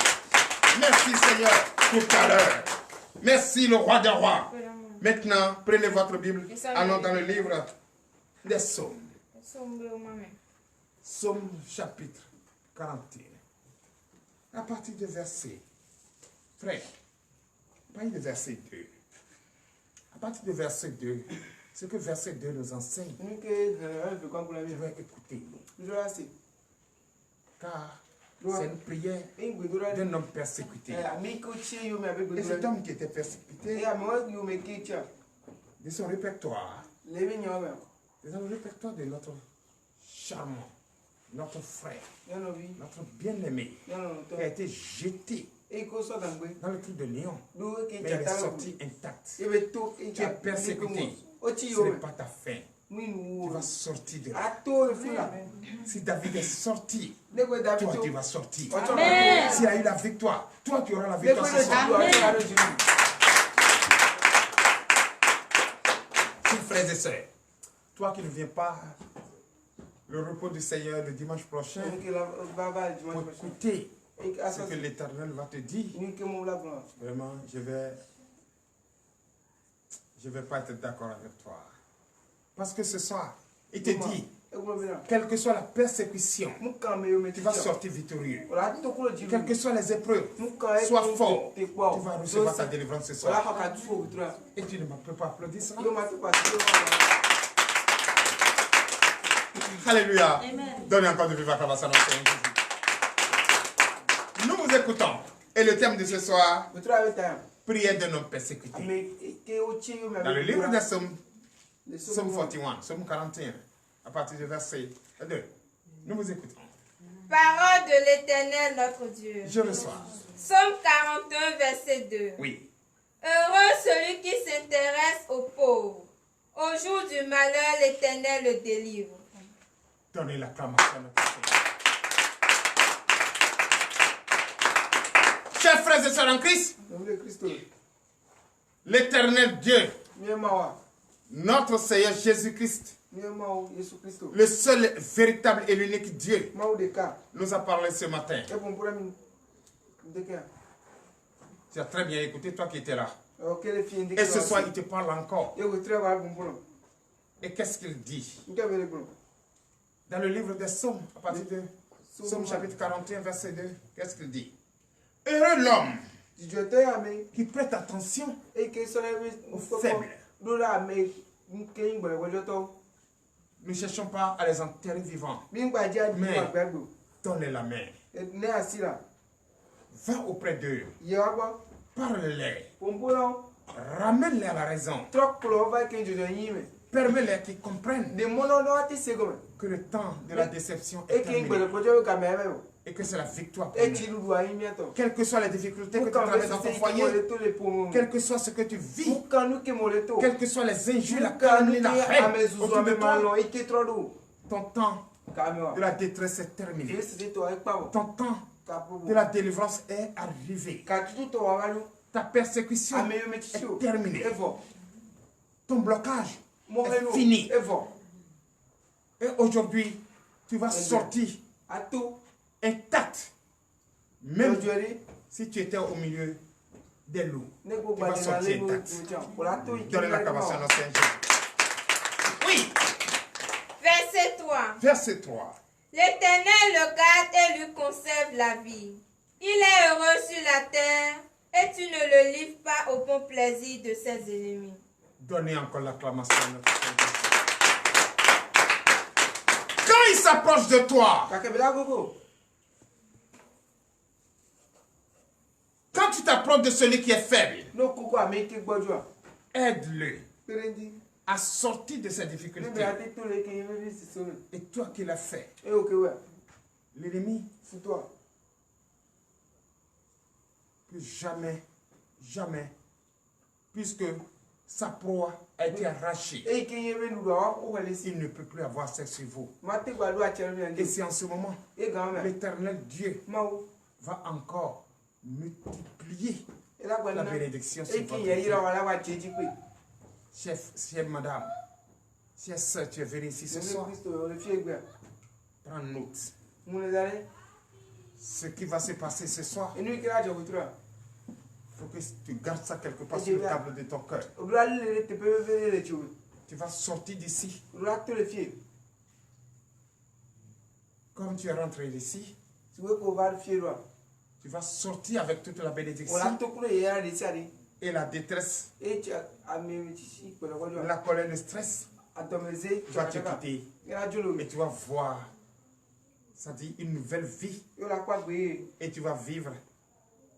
Speaker 5: Merci Seigneur tout à l'heure. Merci le roi des rois. Maintenant, prenez votre Bible. Allons dans le livre des Psaumes. Psaume chapitre 41. À partir du verset, frère, pas du verset 2. À partir du verset 2, ce que verset 2 nous enseigne, je vais écouter. Car c'est une prière d'un homme persécuté. Et cet homme qui était persécuté, de son répertoire, de notre charmant, notre frère, notre bien-aimé, qui a été jeté dans le trou de lion, mais il est sorti intact. Tu es persécuté, ce n'est pas ta fin. Tu vas sortir de là. Si David est sorti, toi tu vas sortir. S'il a eu la victoire, toi tu auras la victoire ce soir. Frères et sœurs, toi qui ne viens pas le repos du Seigneur le dimanche prochain, pour écouter ce que l'Éternel va te dire, vraiment, je vais pas être d'accord avec toi. Parce que ce soir, il te dit, quelle que soit la persécution, tu vas sortir victorieux. Quelles que soient les épreuves, sois fort. Tu vas recevoir ta délivrance ce soir. Et tu ne peux pas applaudir cela. Alléluia. Donnez encore de vivre acclamation à notre Seigneur Jésus. Nous vous écoutons. Et le thème de ce soir, prière d'un homme persécuté. Dans le livre des Psaumes, Psaume 41, Psaume 41, à partir du verset 2. Nous vous écoutons.
Speaker 3: Parole de l'Éternel notre Dieu.
Speaker 5: Je reçois.
Speaker 3: Psaume 41, verset 2.
Speaker 5: Oui.
Speaker 3: Heureux celui qui s'intéresse aux pauvres. Au jour du malheur, l'Éternel le délivre.
Speaker 5: Donnez l'acclamation à notre Seigneur. Chers frères et sœurs en Christ, l'Éternel Dieu, notre Seigneur Jésus-Christ, le seul véritable et l'unique Dieu, nous a parlé ce matin. Tu as très bien écouté, toi qui étais là. Et ce soir, il te parle encore. Et qu'est-ce qu'il dit? Dans le livre des Psaumes, à partir de Psaume chapitre 41, verset 2, qu'est-ce qu'il dit? Heureux l'homme qui prête attention aux faibles. Nous ne cherchons pas à les enterrer vivants, mais donne-les la main. Va auprès d'eux, parle-les, ramène-les à la raison, permets-les qu'ils comprennent que le temps de la déception est terminé et que c'est la victoire pour nous. Quelles que soient les difficultés que tu traverses dans ton foyer, quel que soit ce que tu vis, quelles que soient les injures, la calomnie, la haine autour de toi, ton temps de la détresse est terminé. Ton temps de la délivrance est arrivé. Ta persécution est terminée. Ton blocage est fini. Et aujourd'hui, tu vas sortir intact. Même si tu étais au milieu des loups. Tu vas sortir intact. Donne l'acclamation à notre Seigneur Jésus. Oui.
Speaker 3: Verset 3.
Speaker 5: Verset 3.
Speaker 3: L'Éternel le garde et lui conserve la vie. Il est heureux sur la terre et tu ne le livres pas au bon plaisir de ses ennemis.
Speaker 5: Donnez encore l'acclamation à notre Seigneur Jésus. Quand il s'approche de toi, quand tu t'approches de celui qui est faible, aide-le à sortir de ses difficultés. Et toi qui l'as fait, l'ennemi, c'est toi. Plus jamais, jamais, puisque sa proie a été arrachée, il ne peut plus avoir sexe sur vous. Et c'est en ce moment, l'Éternel Dieu va encore multiplier la bénédiction sur votre vie. Chère madame, chère soeur, tu es venue ici ce soir. Prends note. Ce qui va se passer ce soir, il faut que tu gardes ça quelque part sur le table de ton cœur. Tu vas sortir d'ici. Comme tu es rentré d'ici, tu vas sortir avec toute la bénédiction et la détresse, la colère, le stress. Tu vas te quitter et tu vas voir, ça dit une nouvelle vie, et tu vas vivre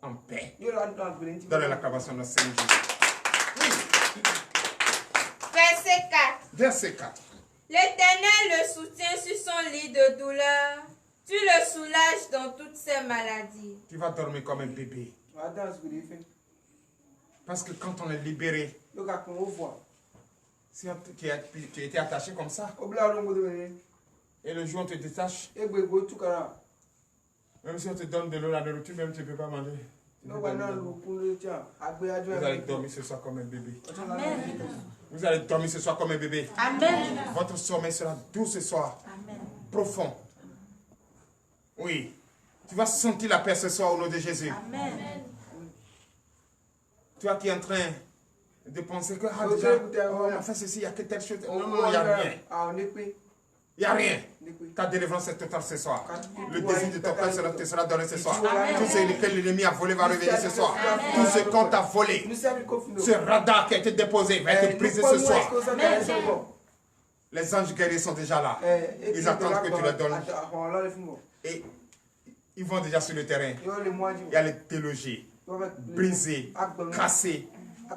Speaker 5: en paix. Dans l'acclamation de notre Seigneur Jésus.
Speaker 3: Verset 4.
Speaker 5: Verset 4.
Speaker 3: L'Éternel le soutient sur son lit de douleur. Tu le soulages dans toutes ses maladies.
Speaker 5: Tu vas dormir comme un bébé. Parce que quand on est libéré, si tu étais attaché comme ça, et le jour on te détache, même si on te donne de l'eau, la nourriture, même tu ne peux pas manger. Vous allez dormir ce soir comme un bébé.
Speaker 6: Amen.
Speaker 5: Vous allez dormir ce soir comme un bébé.
Speaker 6: Amen.
Speaker 5: Votre sommeil sera doux ce soir.
Speaker 6: Amen.
Speaker 5: Profond. Oui. Tu vas sentir la paix ce soir au nom de Jésus.
Speaker 6: Amen.
Speaker 5: Toi qui es en train de penser que déjà, on a fait ceci, il y a que telle chose. Non, non, il n'y a rien. Il n'y a rien. Ta délivrance est totale ce soir. Le désir de ton cœur te sera donné ce soir. Tout ce que l'ennemi a volé va revenir ce soir. Tout ce qu'on t'a volé, ce radar qui a été déposé va être brisé ce soir. Les anges guerriers sont déjà là. Ils attendent que tu leur donnes. Et ils vont déjà sur le terrain. Il y a les déloger, briser, casser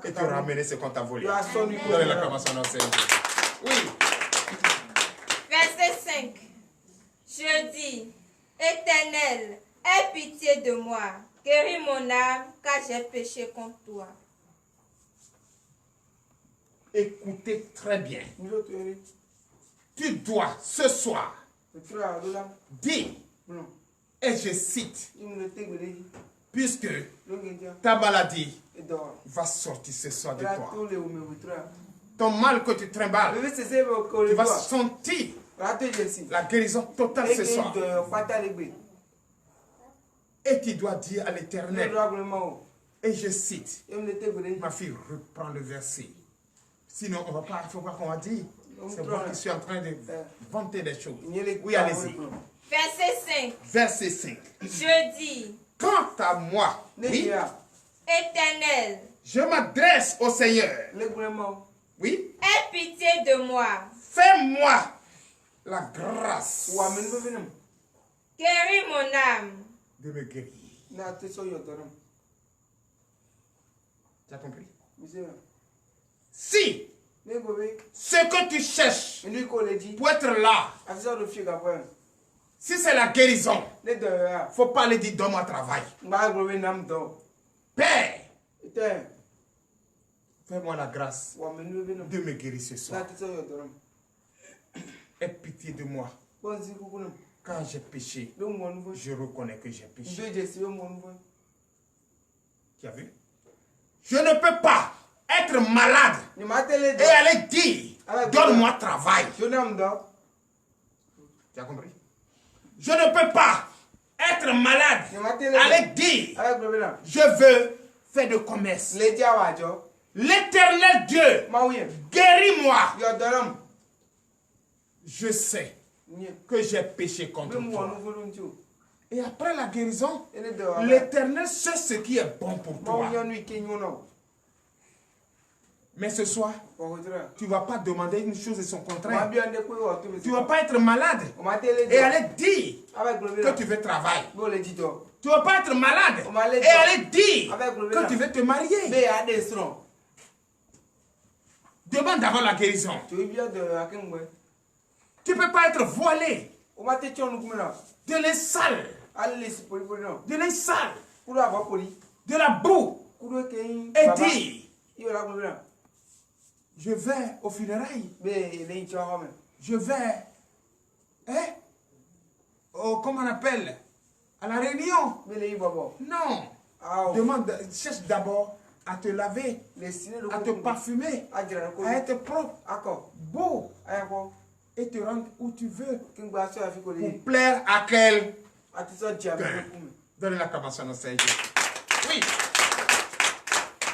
Speaker 5: et te ramener ce qu'on t'a volé. Donne l'acclamation à notre Seigneur. Oui.
Speaker 3: Verset 5. Je dis, Éternel, aie pitié de moi, guéris mon âme, car j'ai péché contre toi.
Speaker 5: Écoutez très bien. Tu dois ce soir dire, et je cite, puisque ta maladie va sortir ce soir de toi. Ton mal que tu trimbales, tu vas sentir la guérison totale ce soir. Et tu dois dire à l'Éternel, et je cite, ma fille reprend le verset. Sinon, on va pas, il faut pas qu'on va dire. C'est moi qui suis en train de vanter des choses. Oui, allez-y.
Speaker 3: Verset 5.
Speaker 5: Verset 5.
Speaker 3: Je dis,
Speaker 5: quant à moi, oui,
Speaker 3: Éternel,
Speaker 5: je m'adresse au Seigneur. Oui.
Speaker 3: Aie pitié de moi.
Speaker 5: Fais-moi la grâce.
Speaker 3: Guéris mon âme.
Speaker 5: De me guérir. Tu as compris? Si ce que tu cherches pour être là, si c'est la guérison, il ne faut pas le dire donne-moi travail. Père, fais-moi la grâce de me guérir ce soir. Aie pitié de moi. Quand j'ai péché, je reconnais que j'ai péché. Tu as vu? Je ne peux pas être malade et aller dire donne-moi travail. Tu as compris? Je ne peux pas être malade, aller dire je veux fait de commerce.
Speaker 1: L'éternel
Speaker 5: Dieu, guéris-moi. Je sais que j'ai péché contre toi. Et après la guérison, l'Éternel sait ce qui est bon pour toi. Mais ce soir, tu ne vas pas demander une chose et son contraire. Tu ne vas pas être malade et aller dire que tu veux travailler. Tu ne vas pas être malade et aller dire que tu veux te marier. Demande d'abord la guérison. Tu ne peux pas être voilé de les sales, de les sales, de la boue et dire je vais au funérailles. Je vais, comment on appelle, à la réunion. Non. Cherche d'abord à te laver, à te parfumer, à être propre, beau, et te rendre où tu veux pour plaire à quel donne l'acclamation au Seigneur. Oui.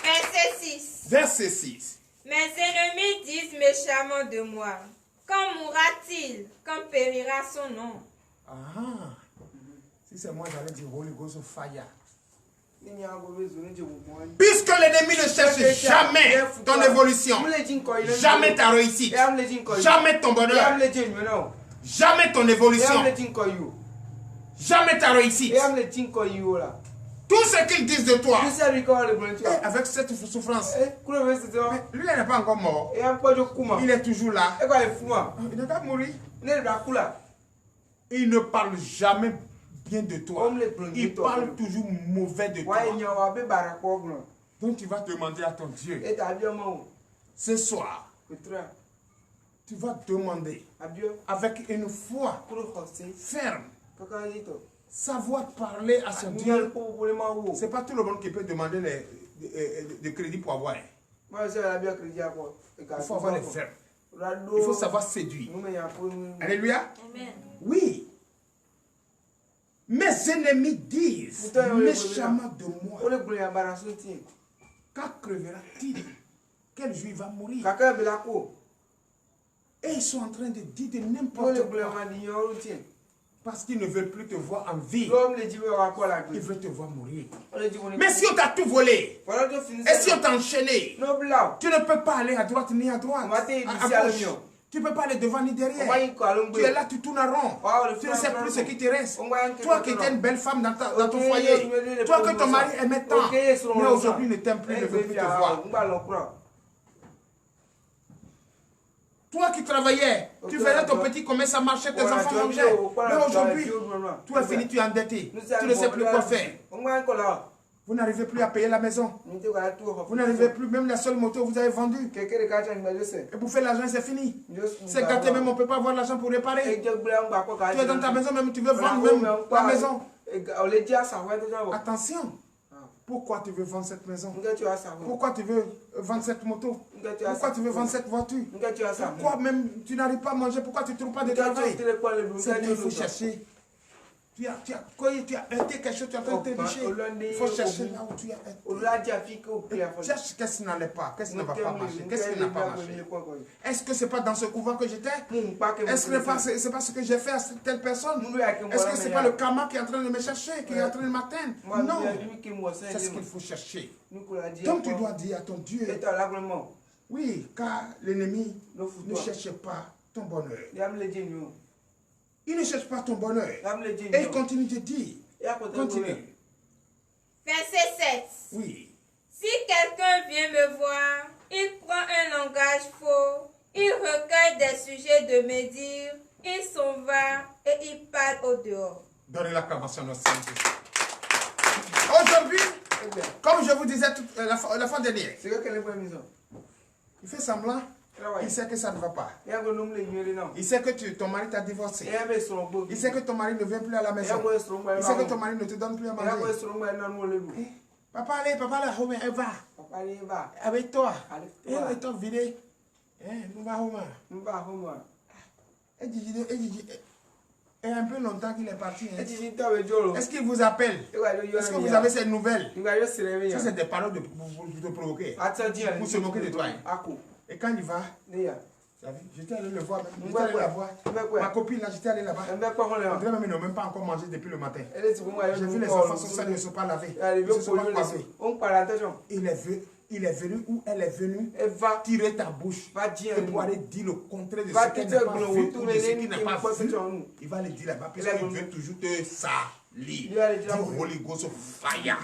Speaker 3: Verset 6.
Speaker 5: Verset 6.
Speaker 3: Mes ennemis disent méchamment de moi. Quand mourra-t-il? Quand périra son nom?
Speaker 5: Ah, si c'est moi, j'allais dire Holy Ghost fire. Puisque l'ennemi ne cherche jamais ton évolution, jamais ta réussite, jamais ton bonheur, jamais ton évolution, jamais ta réussite. Tout ce qu'ils disent de toi, avec cette souffrance, lui il n'est pas encore mort, il est toujours là, il ne va pas mourir. Il ne parle jamais bien de toi, il parle toujours mauvais de toi. Donc tu vas demander à ton Dieu, ce soir, tu vas demander avec une foi ferme, savoir parler à son Dieu. Ce n'est pas tout le monde qui peut demander de crédit pour avoir. Il faut avoir les verbes. Il faut savoir séduire. Alléluia.
Speaker 3: Amen.
Speaker 5: Oui. Mes ennemis disent méchamment de moi. Quand crevera-t-il? Quel juif va mourir? Et ils sont en train de dire de n'importe quoi. Parce qu'ils ne veulent plus te voir en vie. Ils veulent te voir mourir. Mais si on t'a tout volé, et si on t'a enchaîné, tu ne peux pas aller à droite ni à droite, à gauche. Tu ne peux pas aller devant ni derrière. Tu es là, tu tournes en rond. Tu ne sais plus ce qui te reste. Toi qui étais une belle femme dans ton foyer, toi que ton mari aimait tant, mais aujourd'hui ne t'aime plus, ne veut plus te voir. Toi qui travaillais, tu faisais ton petit commerce, ça marchait, tes enfants mangeaient. Mais aujourd'hui, tout est fini, tu es endetté. Tu ne sais plus quoi faire. Vous n'arrivez plus à payer la maison. Vous n'arrivez plus, même la seule moto que vous avez vendue. Et pour faire l'argent, c'est fini. C'est gâté, même on ne peut pas avoir l'argent pour réparer. Tu es dans ta maison, même tu veux vendre même la maison. Attention. Pourquoi tu veux vendre cette maison? Pourquoi tu veux vendre cette moto? Pourquoi tu veux vendre cette voiture? Pourquoi même tu n'arrives pas à manger? Pourquoi tu ne trouves pas de travail? C'est qu'il faut chercher. Tu as été quelque chose, tu as fait un déchet. Il faut chercher là où tu as été. Cherche qu'est-ce qui n'allait pas, qu'est-ce qui ne va pas marcher, qu'est-ce qui n'a pas marché. Est-ce que ce n'est pas dans ce couvent que j'étais? Est-ce que ce n'est pas ce que j'ai fait à telle personne? Est-ce que ce n'est pas le karma qui est en train de me chercher, qui est en train de m'atteindre? Non, c'est ce qu'il faut chercher. Donc tu dois dire à ton Dieu, oui, car l'ennemi ne cherche pas ton bonheur. Il ne cherche pas ton bonheur. Et il continue de dire. Continue.
Speaker 3: Verset 7.
Speaker 5: Oui.
Speaker 3: Si quelqu'un vient me voir, il prend un langage faux, il recueille des sujets de médire, il s'en va et il parle au dehors.
Speaker 5: Donnez l'acclamation au Seigneur. Aujourd'hui, comme je vous disais la fois dernière, il fait semblant. Il sait que ça ne va pas. Il sait que ton mari t'a divorcé. Il sait que ton mari ne vient plus à la maison. Il sait que ton mari ne te donne plus à manger. Papa, allez, elle va. Avec toi. Et toi, vidé. Nous va home. Et un peu longtemps qu'il est parti. Hein.
Speaker 1: Est-ce
Speaker 5: Est-ce qu'il vous appelle? Est-ce que vous avez ces nouvelles? Ça, c'est des paroles pour te provoquer. Pour se moquer de toi. Hein. Et quand il va, j'étais allé le voir. J'étais allé la voir. Ma copine, là, j'étais allé là-bas. On dirait même qu'ils n'ont même pas encore mangé depuis le matin. J'ai vu les enfants ne se sont pas lavés. Ils ne se sont pas coiffés. Il est venu ou elle est venue tirer ta bouche et pour aller dire le contraire de ce qu'elle n'a pas vu ou de ce qu'il n'a pas vu. Il va le dire là-bas parce qu'il veut toujours te salir. Du Holy Ghost fire.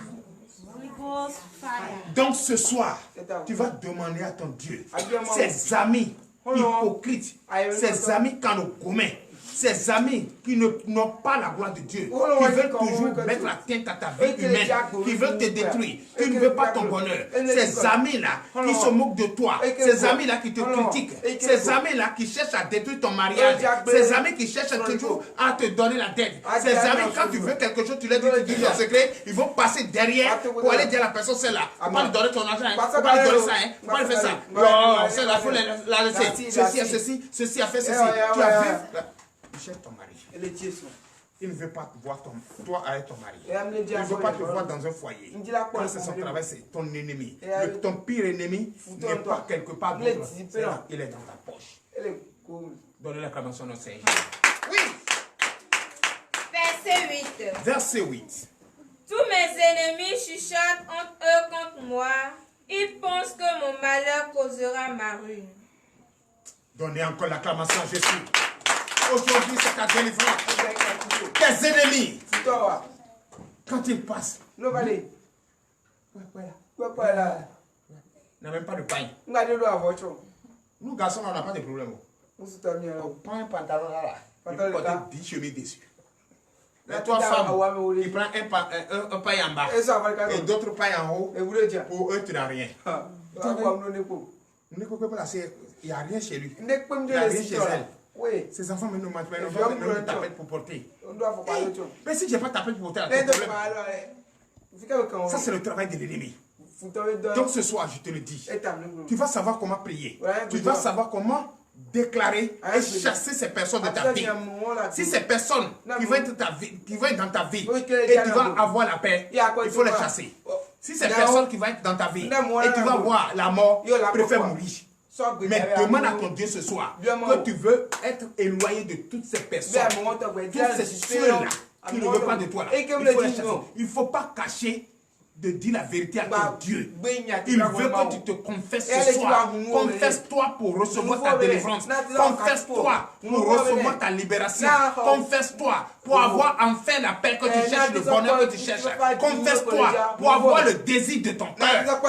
Speaker 5: Donc ce soir, tu vas demander à ton Dieu, ses amis hypocrites, ses amis canocomés, ces amis qui n'ont pas la gloire de Dieu, qui veulent toujours mettre la tête à ta vie humaine, qui veulent te détruire, qui ne veulent pas ton bonheur. Ces amis-là qui se moquent de toi, ces amis-là qui te critiquent, ces amis-là qui cherchent à détruire ton mariage, ces amis qui cherchent toujours à te donner la tête. Ces amis, quand tu veux quelque chose, tu leur dis ton secret, ils vont passer derrière pour aller dire à la personne, c'est là, faut pas lui donner ton argent, faut pas lui donner ça, faut pas lui faire ça. Non, c'est là, il faut la laisser. Ceci a ceci, ceci a fait ceci. Tu as vu? Il cherche ton mari. Il ne veut pas voir toi avec ton mari. Il ne veut pas te voir dans un foyer. Quand c'est son travail, c'est ton ennemi. Ton pire ennemi n'est pas quelque part d'autre. Il est dans ta poche. Donnez l'acclamation au Seigneur. Oui.
Speaker 3: Verset 8.
Speaker 5: Verset 8.
Speaker 3: Tous mes ennemis chuchotent entre eux contre moi. Ils pensent que mon malheur causera ma ruine.
Speaker 5: Donnez encore l'acclamation à Jésus. Aujourd'hui, c'est ta délivrance. Tes ennemis, quand ils passent, n'a même pas de pain. Nous, garçons, on n'a pas de problème. On prend un pantalon là, il faut porter 10 chemises dessus. Les trois femmes, ils prennent un pain en bas et d'autres pains en haut. Pour eux, tu n'as rien. Il n'y a rien chez lui. Il n'y a rien chez elle. Oui. Ces enfants me mangent pas, ils n'ont pas de tapette pour porter. Mais si je n'ai pas de tapette pour porter, ça c'est le travail de l'ennemi. Donc ce soir, je te le dis, tu vas savoir comment prier. Tu vas savoir comment déclarer et chasser ces personnes de ta vie. Si ces personnes qui vont être dans ta vie et tu vas avoir la paix, il faut les chasser. Si ces personnes qui vont être dans ta vie et tu vas voir la mort, préfère mourir. Mais demande à ton Dieu ce soir que tu veux être éloigné de toutes ces personnes, tous ces ceux-là qui ne veulent pas de toi. Il ne faut pas cacher de dire la vérité à ton Dieu. Il veut que tu te confesses ce soir. Confesse-toi pour recevoir ta délivrance. Confesse-toi pour recevoir ta libération. Confesse-toi pour avoir enfin la paix que tu cherches, le bonheur que tu cherches. Confesse-toi pour avoir le désir de ton cœur.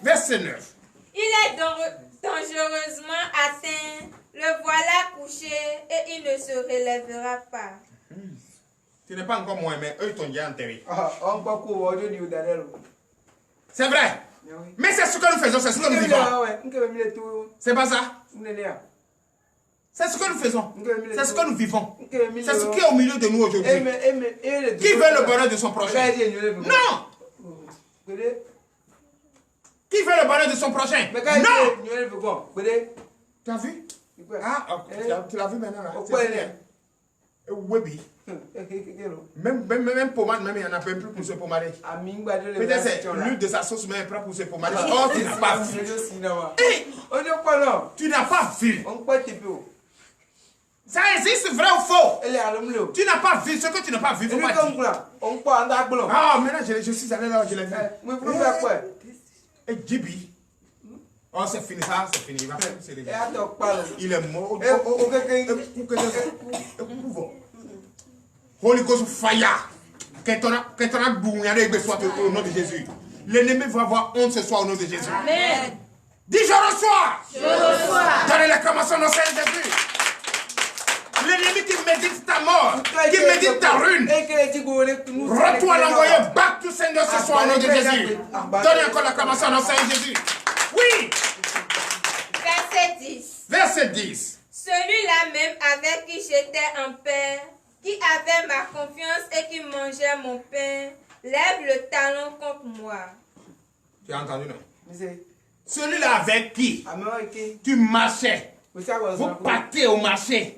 Speaker 5: Verset 9.
Speaker 3: Il est dangereusement atteint, le voilà couché et il ne se relèvera pas.
Speaker 5: Tu n'es pas encore moi, mais eux ils t'ont déjà enterré. C'est vrai. Mais c'est ce que nous faisons, c'est ce que nous vivons. C'est pas ça. C'est ce que nous faisons. C'est ce que nous vivons. C'est ce qui est au milieu de nous aujourd'hui. Qui veut le bonheur de son prochain? Non. Qui veut le bonheur de son prochain? Non! Tu as vu? Ah, tu l'as vu maintenant là? Oui. Même pommade, même il n'y en a même plus pour se pommader. Peut-être c'est l'huile de sa sauce même prend pour se pommader. Oh, tu n'as pas vu. Tu n'as pas vu. Ça existe, vrai ou faux? Tu n'as pas vu ce que tu n'as pas vu. Faut pas dire. Ah, maintenant je suis allé là, je l'ai vu. Et Djibi, oh c'est fini ça, c'est fini. Il est mort. Holy Ghost fire. Au nom de Jésus. L'ennemi va avoir honte ce soir au nom de Jésus.
Speaker 3: Amen.
Speaker 5: Dis je reçois.
Speaker 3: Je reçois.
Speaker 5: Donnez l'acclamation au Seigneur Jésus. L'ennemi qui médite ta mort, qui médite ta ruine, retourne l'envoyer back to Seigneur ce soir au nom de Jésus. Donnez encore l'acclamation au Seigneur Jésus. Oui.
Speaker 3: Verset 10.
Speaker 5: Verset 10.
Speaker 3: Celui-là même avec qui j'étais en paix, qui avait ma confiance et qui mangeait mon pain, lève le talon contre moi.
Speaker 5: Tu as entendu, non? Celui-là avec qui tu marchais. Vous partez au marché.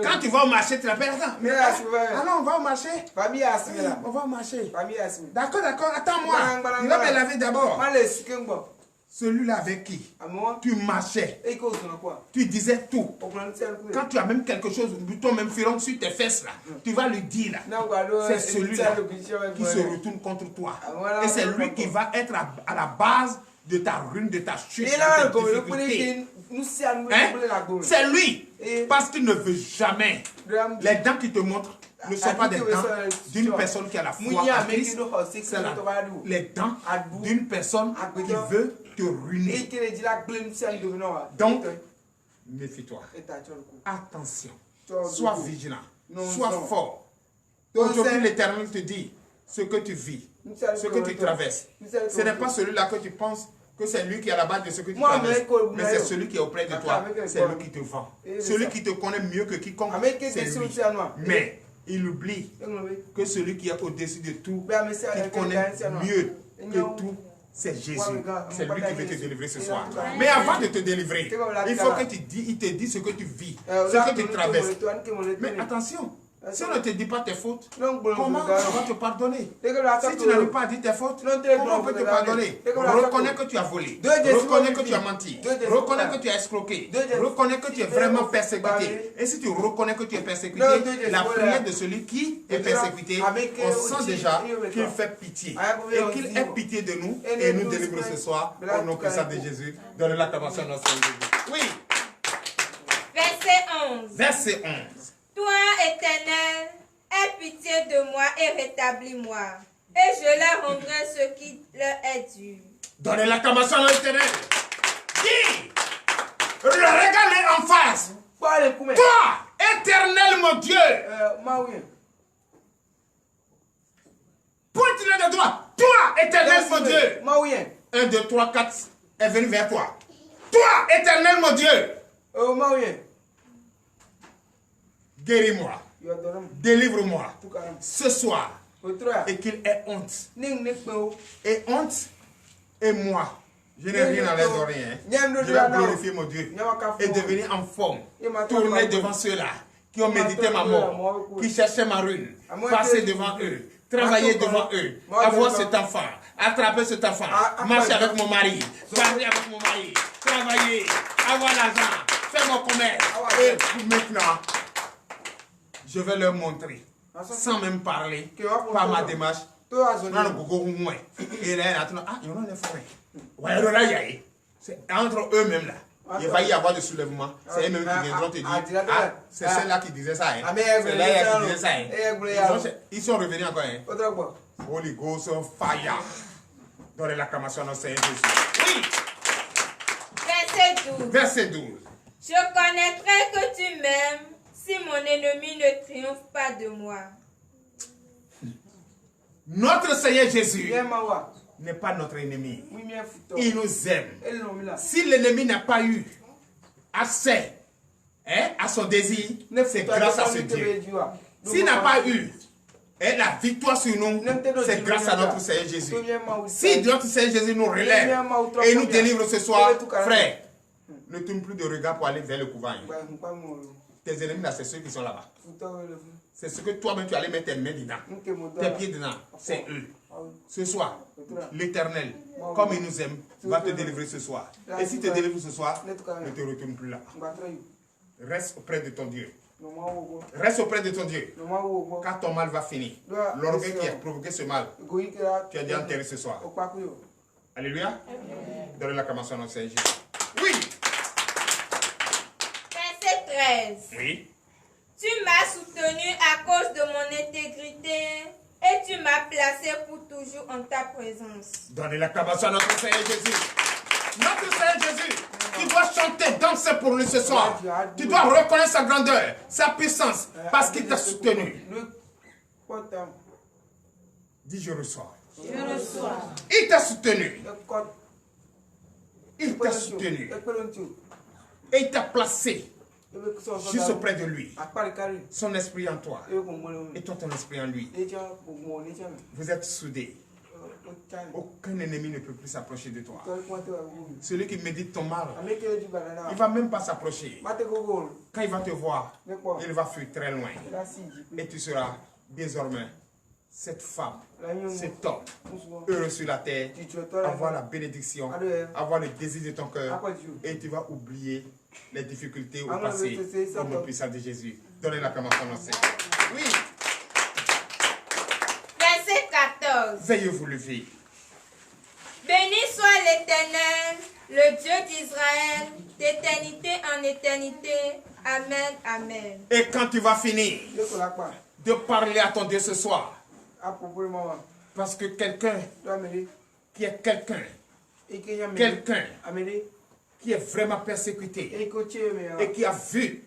Speaker 5: Quand tu vas au marché, tu l'appelles. Allons, on va au marché. On va au marché. D'accord, attends-moi. Il va me laver d'abord. Celui-là avec qui tu marchais. Tu disais tout. Quand tu as même quelque chose, bouton même filon sur tes fesses là, tu vas lui dire là. C'est celui-là qui se retourne contre toi. Et c'est lui qui va être à la base de ta ruine, de ta chute, de tes difficultés. Hein? C'est lui. Parce qu'il ne veut jamais. Les dents qui te montrent ne sont pas des dents d'une personne qui a la foi en Christ. C'est les dents d'une personne qui veut te ruiner. Donc, méfie-toi. Attention. Sois vigilant. Sois fort. Aujourd'hui, l'Éternel te dit ce que tu vis, ce que tu traverses. Ce n'est pas celui-là que tu penses que c'est lui qui est à la base de ce que tu traverses, mais c'est celui qui est auprès de toi, c'est lui qui te vend. Celui qui te connaît mieux que quiconque, c'est lui. Mais il oublie que celui qui est au-dessus de tout, qui connaît mieux que tout, c'est Jésus. C'est lui qui veut te délivrer ce soir. Mais avant de te délivrer, il faut que il te dise ce que tu vis, ce que tu traverses. Mais attention. Si on ne te dit pas tes fautes, comment on va te pardonner? Si tu n'arrives pas à dire tes fautes, comment on peut te pardonner? Reconnais que tu as volé, reconnais que tu as menti, reconnais que tu as escroqué, reconnais que tu es vraiment persécuté. Et si tu reconnais que tu es persécuté, la prière de celui qui est persécuté, on sent déjà qu'il fait pitié. Et qu'il ait pitié de nous et nous délivre ce soir au nom puissant de Jésus. Donne l'acclamation à notre Seigneur Jésus. Oui.
Speaker 3: Verset 11.
Speaker 5: Verset 11.
Speaker 3: Toi, Éternel, aie pitié de moi et rétablis-moi, et je leur rendrai ce qui leur est dû.
Speaker 5: Donnez l'acclamation à l'Éternel. Dis, regarde-les en face. Toi, Éternel mon Dieu. Pointe-le de toi. Toi, Éternel mon Dieu. 1, 2, 3, 4 est venu vers toi. Toi, Éternel mon Dieu. Guéris-moi, délivre-moi ce soir et qu'il ait honte. Et honte et moi. Je n'ai rien à les oreilles. Je vais glorifier mon Dieu et devenir en forme. Tourner devant ceux-là qui ont médité ma mort, qui cherchaient ma ruine. Passer devant eux, travailler devant eux, avoir cet enfant, attraper cet enfant, marcher avec mon mari, parler avec mon mari, travailler, avoir l'argent, faire mon commerce. Et maintenant, je vais leur montrer, sans même parler, par ma démarche. Et là, ils ont les forêts. C'est entre eux-mêmes là. Il va y avoir des soulèvements. C'est eux-mêmes qui viendront te dire, ah, c'est celle-là qui disait ça. C'est là qui disait ça. Ils sont revenus encore. Holy Ghost of fire. Donne l'acclamation à notre Seigneur Jésus. Oui.
Speaker 3: Verset 12.
Speaker 5: Verset 12.
Speaker 3: Je connaîtrai que tu m'aimes si mon ennemi ne triomphe pas de moi.
Speaker 5: Notre Seigneur Jésus n'est pas notre ennemi. Il nous aime. Si l'ennemi n'a pas eu accès à son désir, c'est grâce à ce Dieu. S'il n'a pas eu la victoire sur nous, c'est grâce à notre Seigneur Jésus. Si notre Seigneur Jésus nous relève et nous délivre ce soir, frère, ne tourne plus de regard pour aller vers le couvent. Tes ennemis là, c'est ceux qui sont là-bas. C'est ce que toi-même tu allais mettre tes mains dedans, tes pieds dedans, c'est eux. Ce soir, l'Éternel, comme il nous aime, va te délivrer ce soir. Et si tu te délivres ce soir, ne te retourne plus là. Reste auprès de ton Dieu. Reste auprès de ton Dieu. Quand ton mal va finir, l'orgueil qui a provoqué ce mal, tu as déjà enterré ce soir. Alléluia. Donne l'acclamation à notre Seigneur Jésus. Oui.
Speaker 3: Verset 13.
Speaker 5: Oui.
Speaker 3: Tu m'as soutenu à cause de mon intégrité et tu m'as placé pour toujours en ta présence.
Speaker 5: Donnez l'acclamation à notre Seigneur Jésus. Notre Seigneur Jésus, tu dois chanter, danser pour lui ce soir. Tu dois reconnaître sa grandeur, sa puissance, parce qu'il t'a soutenu. Dis, je reçois.
Speaker 3: Je reçois.
Speaker 5: Il t'a soutenu. Il t'a soutenu. Et il t'a placé juste auprès de lui. Son esprit en toi. Et toi, ton esprit en lui. Vous êtes soudés. aucun ennemi ne peut plus s'approcher de toi. Celui qui médite ton mal, il ne va même pas s'approcher. Quand il va te voir, il va fuir très loin. Et tu seras désormais cette femme, cet homme, heureux sur la terre, avoir la bénédiction, avoir le désir de ton cœur, et tu vas oublier les difficultés au passé, au nom puissant de Jésus. Donnez l'acclamation à Seigneur. Oui.
Speaker 3: Verset 14.
Speaker 5: Veuillez vous lever.
Speaker 3: Béni soit l'Éternel, le Dieu d'Israël, d'éternité en éternité. Amen, amen.
Speaker 5: Et quand tu vas finir de parler à ton Dieu ce soir, parce que quelqu'un qui est quelqu'un qui est vraiment persécuté et qui a vu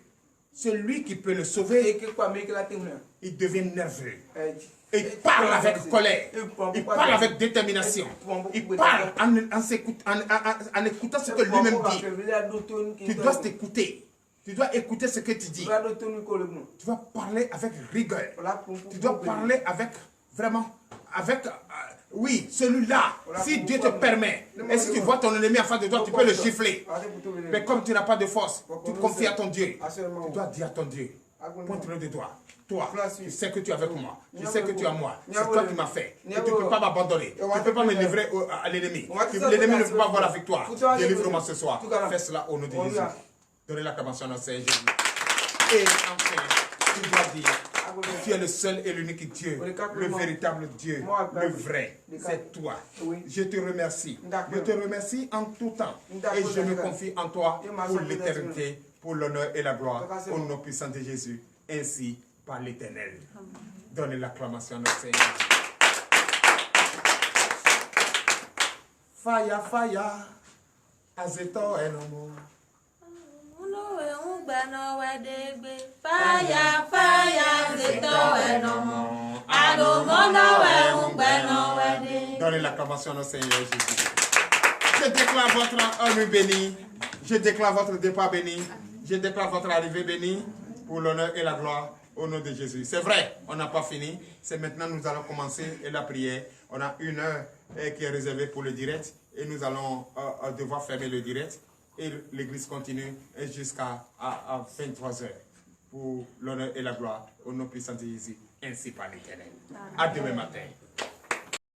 Speaker 5: celui qui peut le sauver, il devient nerveux. Il parle avec colère, il parle avec détermination, il parle en écoutant ce que lui-même dit. Tu dois t'écouter. Tu dois écouter ce que tu dis. Tu dois parler avec rigueur. Tu dois parler avec vraiment, oui, celui-là. Si Dieu te permet, et si tu vois ton ennemi en face de toi, tu peux le gifler. Mais comme tu n'as pas de force, tu confies à ton Dieu. Tu dois dire à ton Dieu, pointe-le de doigt. Toi, tu sais que tu es avec moi. Tu sais que tu es à moi. C'est toi qui m'as fait. Et tu ne peux pas m'abandonner. Tu ne peux pas me livrer à l'ennemi. L'ennemi ne peut pas avoir la victoire. Délivre-moi ce soir. Fais cela au nom de Jésus. Donnez l'acclamation à Seigneur Jésus. Et enfin, tu dois dire, tu es le seul et l'unique Dieu, le véritable Dieu, le vrai. C'est toi. Je te remercie. Je te remercie en tout temps. Et je me confie en toi pour l'éternité, pour l'honneur et la gloire, au nom puissant de Jésus, ainsi par l'Éternel. Donnez l'acclamation à Seigneur Jésus. Fire, fire, azeto enomo.
Speaker 3: Fire, fire,
Speaker 5: donnez l'acclamation au Seigneur Jésus. Je déclare votre œuvre béni. Je déclare votre départ béni. Je déclare votre arrivée bénie pour l'honneur et la gloire au nom de Jésus. C'est vrai, on n'a pas fini. C'est maintenant nous allons commencer la prière. On a 1 heure qui est réservée pour le direct et nous allons devoir fermer le direct. Et l'église continue jusqu'à 23 heures pour l'honneur et la gloire au nom puissant de Jésus, ainsi par l'Éternel. À demain matin.